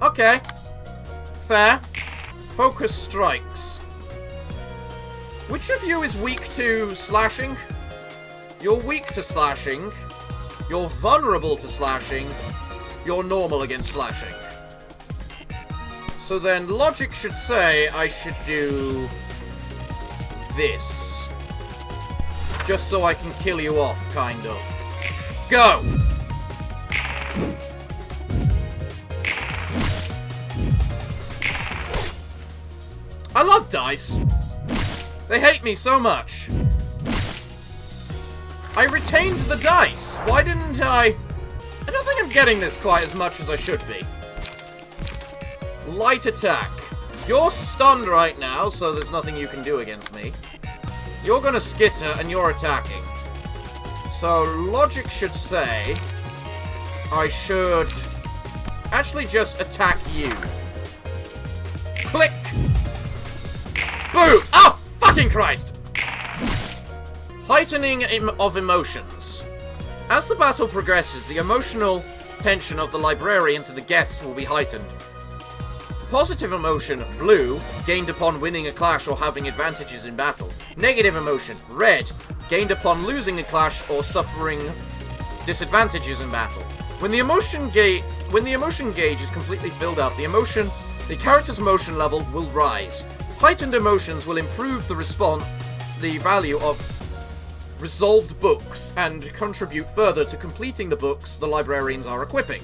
Okay. Fair. Focus strikes. Which of you is weak to slashing? You're weak to slashing. You're vulnerable to slashing. You're normal against slashing. So then logic should say I should do this. Just so I can kill you off, kind of. Go! I love dice. They hate me so much. I retained the dice. Why didn't I... I don't think I'm getting this quite as much as I should be. Light attack. You're stunned right now, so there's nothing you can do against me. You're gonna skitter, and you're attacking. So, logic should say... I should... actually just attack you. Click! Boo! Oh, fucking Christ! Heightening of emotions. As the battle progresses, the emotional tension of the librarian to the guest will be heightened. Positive emotion, blue, gained upon winning a clash or having advantages in battle. Negative emotion, red, gained upon losing a clash or suffering disadvantages in battle. When the emotion gauge is completely filled up, the character's emotion level will rise. Heightened emotions will improve the value of resolved books and contribute further to completing the books the librarians are equipping.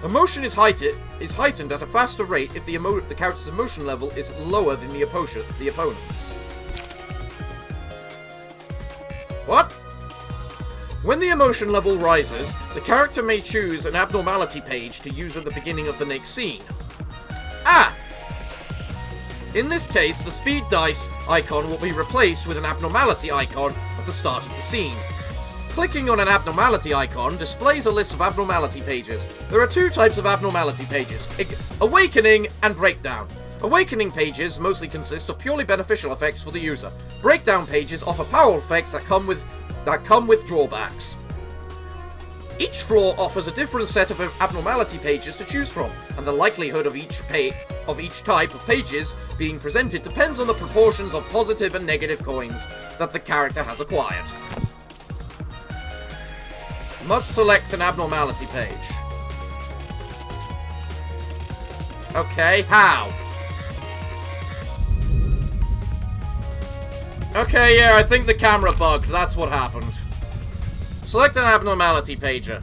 Emotion is heightened at a faster rate if the character's emotion level is lower than the opponent's. What? When the emotion level rises, the character may choose an abnormality page to use at the beginning of the next scene. Ah! In this case, the speed dice icon will be replaced with an abnormality icon at the start of the scene. Clicking on an abnormality icon displays a list of abnormality pages. There are two types of abnormality pages, Awakening and Breakdown. Awakening pages mostly consist of purely beneficial effects for the user. Breakdown pages offer powerful effects that come with drawbacks. Each floor offers a different set of abnormality pages to choose from, and the likelihood of each type of pages being presented depends on the proportions of positive and negative coins that the character has acquired. Must select an abnormality page. Okay, how? Okay, yeah, I think the camera bugged. That's what happened. Select an abnormality pager.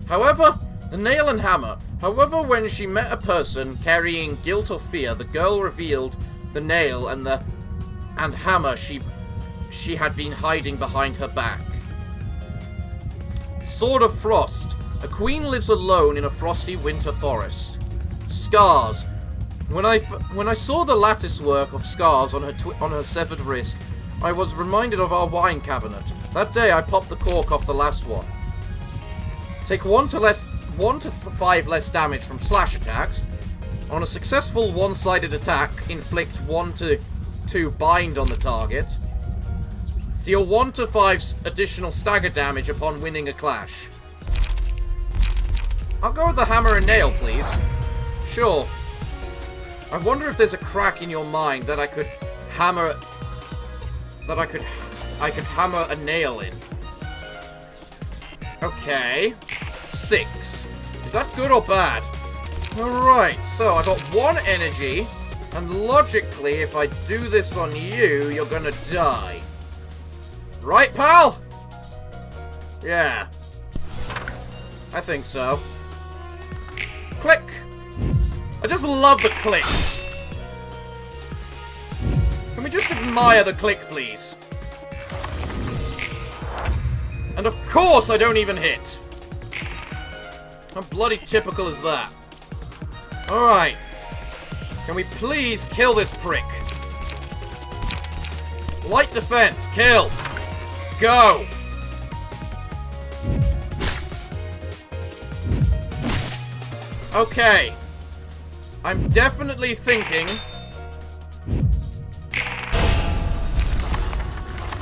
However, the nail and hammer. However, when she met a person carrying guilt or fear, the girl revealed the nail and hammer she had been hiding behind her back. Sword of Frost. A queen lives alone in a frosty winter forest. Scars. When I saw the lattice work of scars on her severed wrist, I was reminded of our wine cabinet. That day I popped the cork off the last one. Take 1 to 5 less damage from slash attacks. On a successful one-sided attack, inflict 1 to 2 bind on the target. Deal 1 to 5 additional stagger damage upon winning a clash. I'll go with the hammer and nail, please. Sure. I wonder if there's a crack in your mind that I could hammer... I could hammer a nail in. Okay. 6. Is that good or bad? Alright, so I got 1 energy, and logically, if I do this on you, you're gonna die. Right, pal? Yeah. I think so. Click! I just love the click. Can we just admire the click, please? And of course I don't even hit. How bloody typical is that? Alright. Can we please kill this prick? Light defense. Kill. Go. Okay. I'm definitely thinking...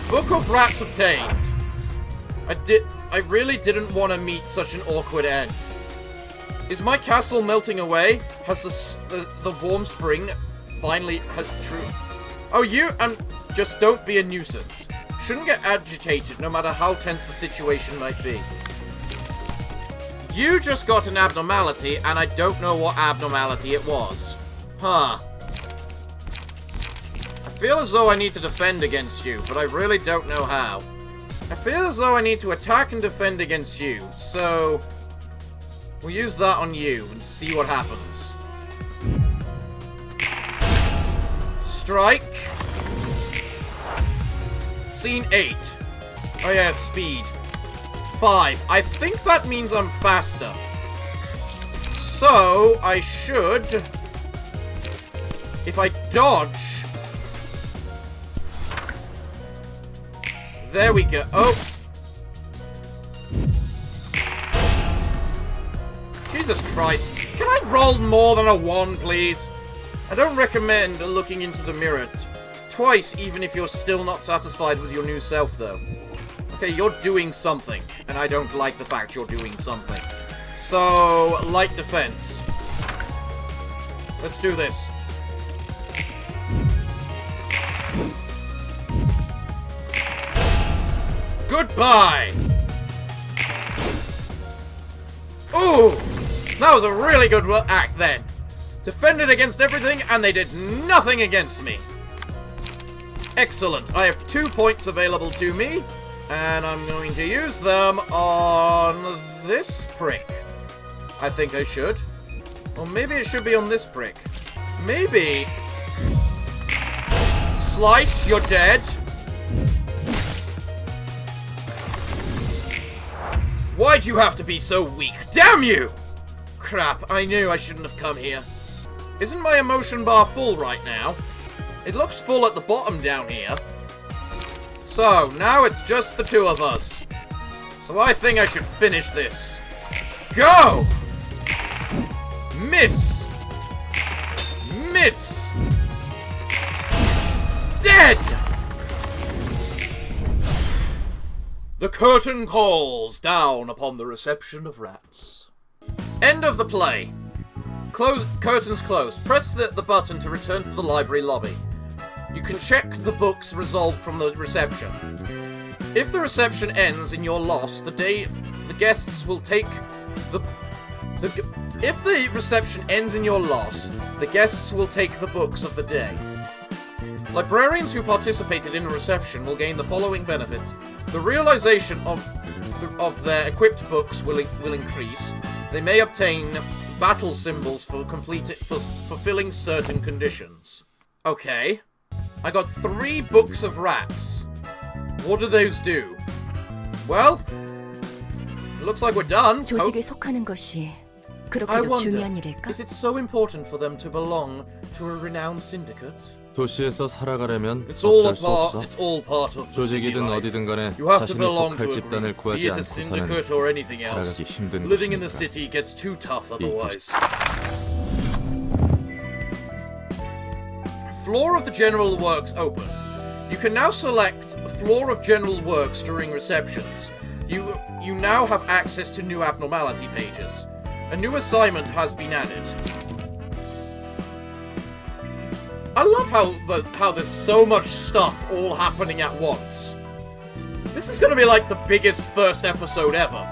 Book of Rats obtained. I really didn't want to meet such an awkward end. Is my castle melting away? Has the warm spring finally true? Oh, just don't be a nuisance. Shouldn't get agitated no matter how tense the situation might be. You just got an abnormality, and I don't know what abnormality it was. Huh. I feel as though I need to defend against you, but I really don't know how. I feel as though I need to attack and defend against you, so... we'll use that on you and see what happens. Strike. Scene 8. Oh yeah, speed. 5. I think that means I'm faster. So, I should... if I dodge... there we go. Oh! Jesus Christ. Can I roll more than a 1, please? I don't recommend looking into the mirror twice, even if you're still not satisfied with your new self, though. Okay, you're doing something, and I don't like the fact you're doing something. So, light defense. Let's do this. Goodbye! Ooh! That was a really good act, then. Defended against everything, and they did nothing against me. Excellent. I have 2 points available to me, and I'm going to use them on this prick. I think I should. Or maybe it should be on this prick. Maybe... slice, you're dead. Why'd you have to be so weak? Damn you! Crap, I knew I shouldn't have come here. Isn't my emotion bar full right now? It looks full at the bottom down here. So, now it's just the 2 of us. So I think I should finish this. Go! Miss! Miss! Dead! The curtain calls down upon the reception of rats. End of the play. Curtains closed. Press the button to return to the library lobby. You can check the books resolved from the reception. If the reception ends in your loss, the guests will take if the reception ends in your loss, the guests will take the books of the day. Librarians who participated in a reception will gain the following benefits. The realization of their equipped books will increase. They may obtain battle symbols for fulfilling certain conditions. Okay. I got 3 books of rats. What do those do? Well, it looks like we're done. 조직에 속하는 것이 I 그렇게도 중요한 wonder, 일일까? is it so important for them to belong to a renowned syndicate? 도시에서 살아가려면 It's all 어쩔 수 없어. part of the city 조직이든 life. 어디든 간에 You have to 자신이 belong 속할 to a 집단을 group, 구하지 be it a 않고서는 syndicate or anything else. 살아가기 힘든 Living in the 곳이니까. city gets too tough otherwise. Floor of the General Works opened. You can now select Floor of General Works during receptions. You now have access to new abnormality pages. A new assignment has been added. I love how there's so much stuff all happening at once. This is gonna be like the biggest first episode ever.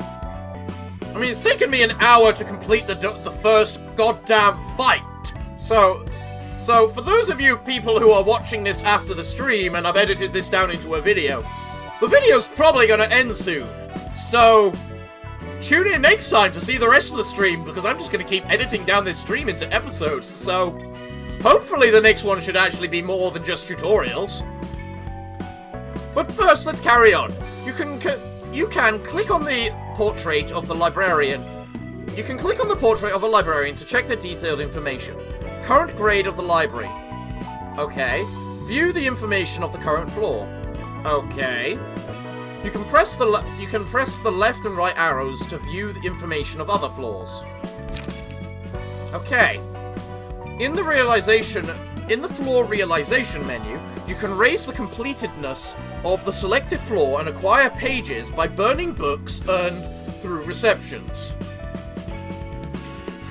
I mean, it's taken me an hour to complete the first goddamn fight. So for those of you people who are watching this after the stream and I've edited this down into a video, the video's probably gonna end soon. So tune in next time to see the rest of the stream, because I'm just gonna keep editing down this stream into episodes. So hopefully the next one should actually be more than just tutorials. But first, let's carry on. You can click on the portrait of the librarian. You can click on the portrait of a librarian to check the detailed information. Current grade of the library. Okay. View the information of the current floor. Okay. You can press the left and right arrows to view the information of other floors. Okay. In the floor realization menu, you can raise the completedness of the selected floor and acquire pages by burning books earned through receptions.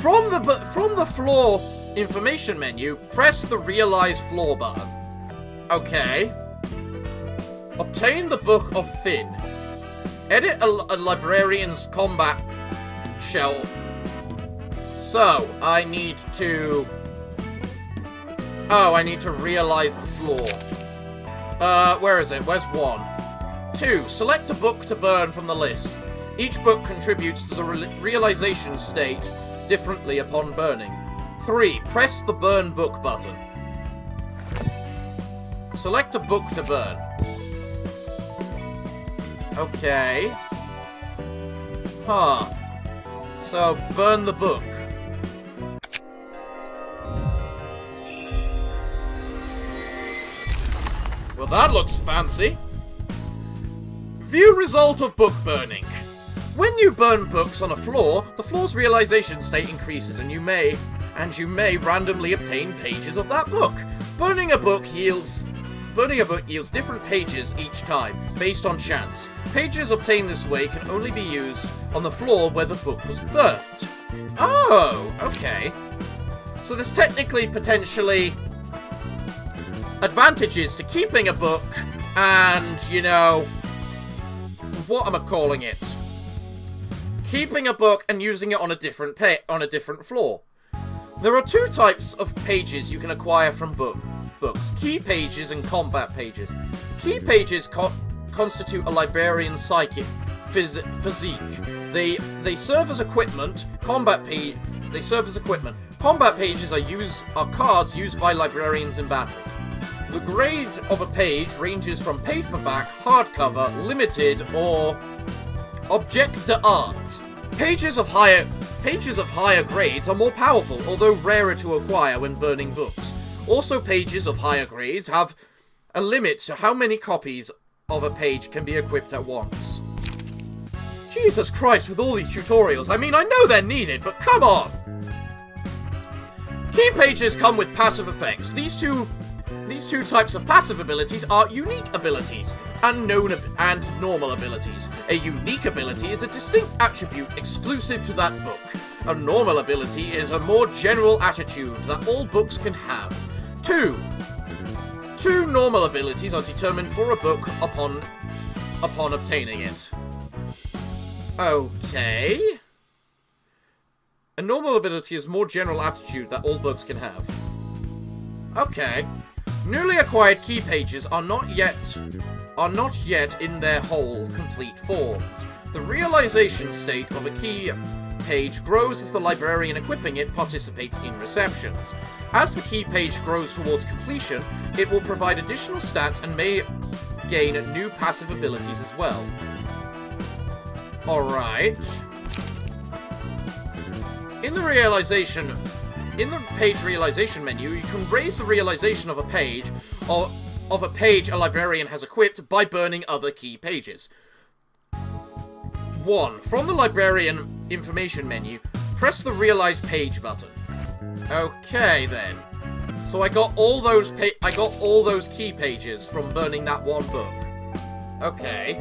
From the floor information menu, press the realize floor button. Okay. Obtain the Book of Finn. Edit a librarian's combat shelf. So, I need to... Oh, I need to realize the floor. Where is it? Where's 1? 2. Select a book to burn from the list. Each book contributes to the realization state differently upon burning. 3. Press the burn book button. Select a book to burn. Okay. Huh. So, burn the book. Well, that looks fancy. View result of book burning. When you burn books on a floor, the floor's realization state increases, and you may randomly obtain pages of that book. Burning a book yields different pages each time, based on chance. Pages obtained this way can only be used on the floor where the book was burnt. Oh, okay. So there's technically potentially advantages to keeping a book and, you know, what am I calling it? Keeping a book and using it on a different floor. There are 2 types of pages you can acquire from books. Key pages and combat pages. Key pages constitute a librarian's psychic physique. They serve as equipment. They serve as equipment. Combat pages are cards used by librarians in battle. The grade of a page ranges from paperback, hardcover, limited, or object d'art. Pages of higher grades are more powerful, although rarer to acquire when burning books. Also, pages of higher grades have a limit to how many copies of a page can be equipped at once. Jesus Christ, with all these tutorials, I mean, I know they're needed, but come on! Key pages come with passive effects. These two types of passive abilities are unique abilities and normal abilities. A unique ability is a distinct attribute exclusive to that book. A normal ability is a more general attitude that all books can have. 2 normal abilities are determined for a book upon obtaining it. Okay. A normal ability is more general aptitude that all books can have. Okay. Newly acquired key pages are not yet in their whole complete forms. The realization state of a key page grows as the librarian equipping it participates in receptions. As the key page grows towards completion, it will provide additional stats and may gain new passive abilities as well. Alright. In the page realization menu, you can raise the realization of a page a librarian has equipped by burning other key pages. 1. From the librarian information menu, press the realize page button. Okay then. So I got all those key pages from burning that one book. Okay.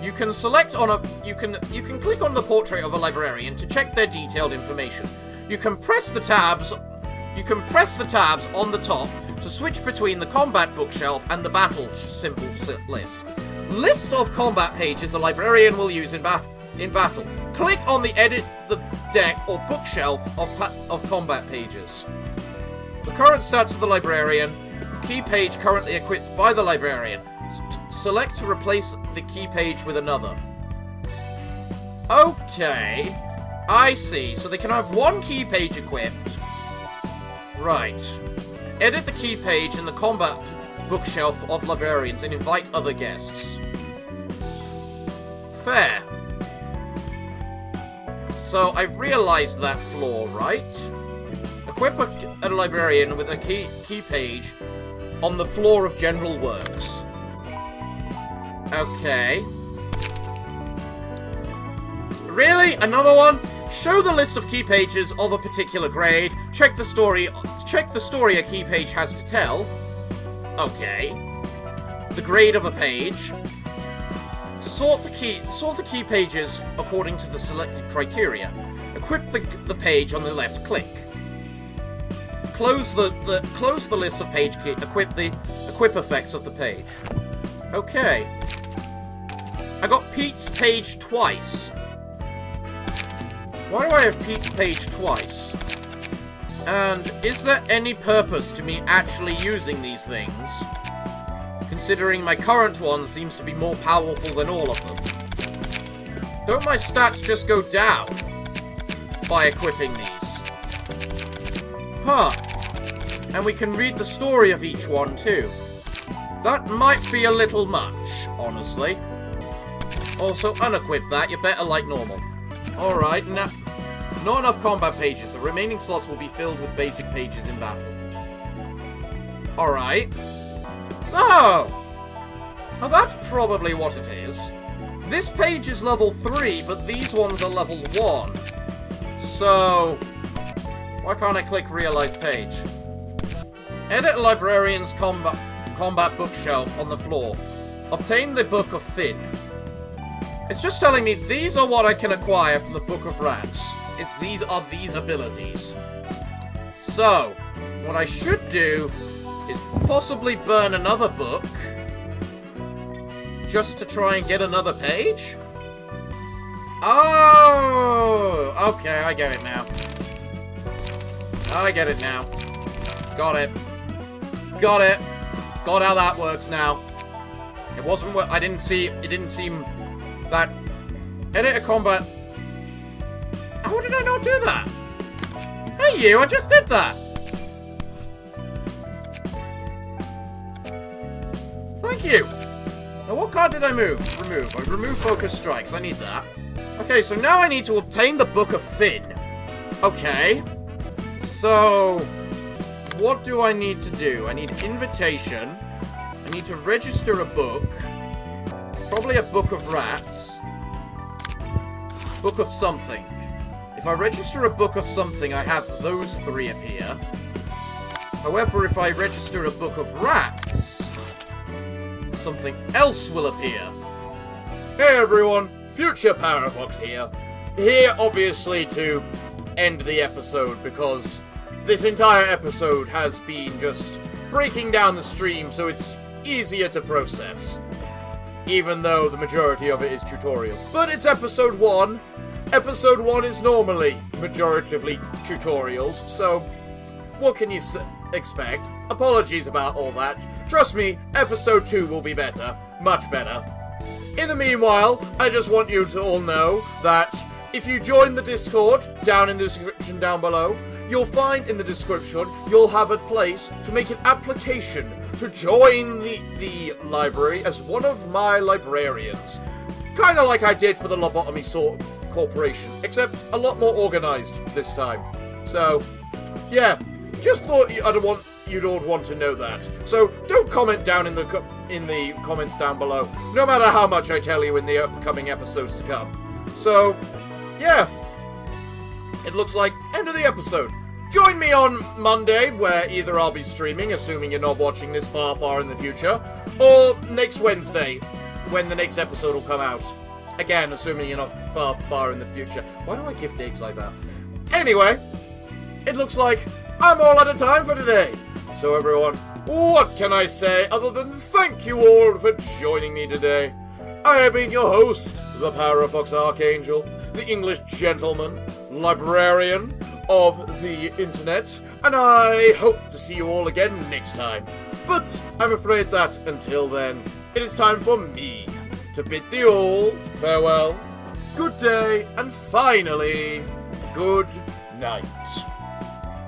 You can select on you can click on the portrait of a librarian to check their detailed information. You can press the tabs on the top to switch between the combat bookshelf and the battle symbol list. List of combat pages the librarian will use in battle. Click on the edit the deck or bookshelf of combat pages. The current stats of the librarian. Key page currently equipped by the librarian. Select to replace the key page with another. Okay. I see. So they can have one key page equipped. Right. Edit the key page in the combat bookshelf of librarians and invite other guests. Fair. So I realized that flaw, right? Equip a librarian with a key page on the floor of general works. Okay. Really? Another one? Show the list of key pages of a particular grade. Check the story a key page has to tell. Okay. The grade of a page. Sort the key pages according to the selected criteria. Equip the page on the left click. Close the list of page key. Equip effects of the page. Okay. I got Pete's page twice. Why do I have Pete's page twice? And is there any purpose to me actually using these things? Considering my current one seems to be more powerful than all of them. Don't my stats just go down by equipping these? Huh. And we can read the story of each one too. That might be a little much, honestly. Also, unequip that, you're better like normal. Alright, now... Not enough combat pages. The remaining slots will be filled with basic pages in battle. Alright. Oh! Well, that's probably what it is. This page is level 3, but these ones are level 1. So... Why can't I click Realize Page? Edit Librarian's combat bookshelf on the floor. Obtain the Book of Finn. It's just telling me these are what I can acquire from the Book of Rats. These are these abilities. So, what I should do is possibly burn another book just to try and get another page? Oh! Okay, I get it now. I get it now. Got it. Got it. Got how that works now. It wasn't what I didn't see. It didn't seem that. Edit a combat. How did I not do that? Hey, you! I just did that. Thank you. Now, what card did I remove? I removed Focus Strikes. I need that. Okay, so now I need to obtain the Book of Finn. Okay. So, what do I need to do? I need invitation. I need to register a book. Probably a Book of Rats. Book of something. If I register a Book of something, I have those 3 appear. However, if I register a Book of Rats, something else will appear. Hey everyone, Future Parafox here. Here, obviously, to end the episode, because this entire episode has been just breaking down the stream so it's easier to process. Even though the majority of it is tutorials. But it's episode 1. Episode 1 is normally majoritively tutorials, so what can you expect? Apologies about all that. Trust me, episode 2 will be better. Much better. In the meanwhile, I just want you to all know that if you join the Discord, down in the description down below, you'll find in the description, you'll have a place to make an application to join the library as one of my librarians. Kinda like I did for the Lobotomy Corporation, except a lot more organized this time. So, yeah, just thought you'd all want to know that. So, don't comment down in the comments down below, no matter how much I tell you in the upcoming episodes to come. So, yeah, it looks like end of the episode. Join me on Monday, where either I'll be streaming, assuming you're not watching this far in the future, or next Wednesday, when the next episode will come out. Again, assuming you're not far in the future. Why do I give dates like that? Anyway, it looks like I'm all out of time for today. So everyone, what can I say other than thank you all for joining me today? I have been your host, the Parafox Archangel, the English gentleman, librarian of the internet, and I hope to see you all again next time. But I'm afraid that, until then, it is time for me to bid thee all farewell, good day, and finally, good night.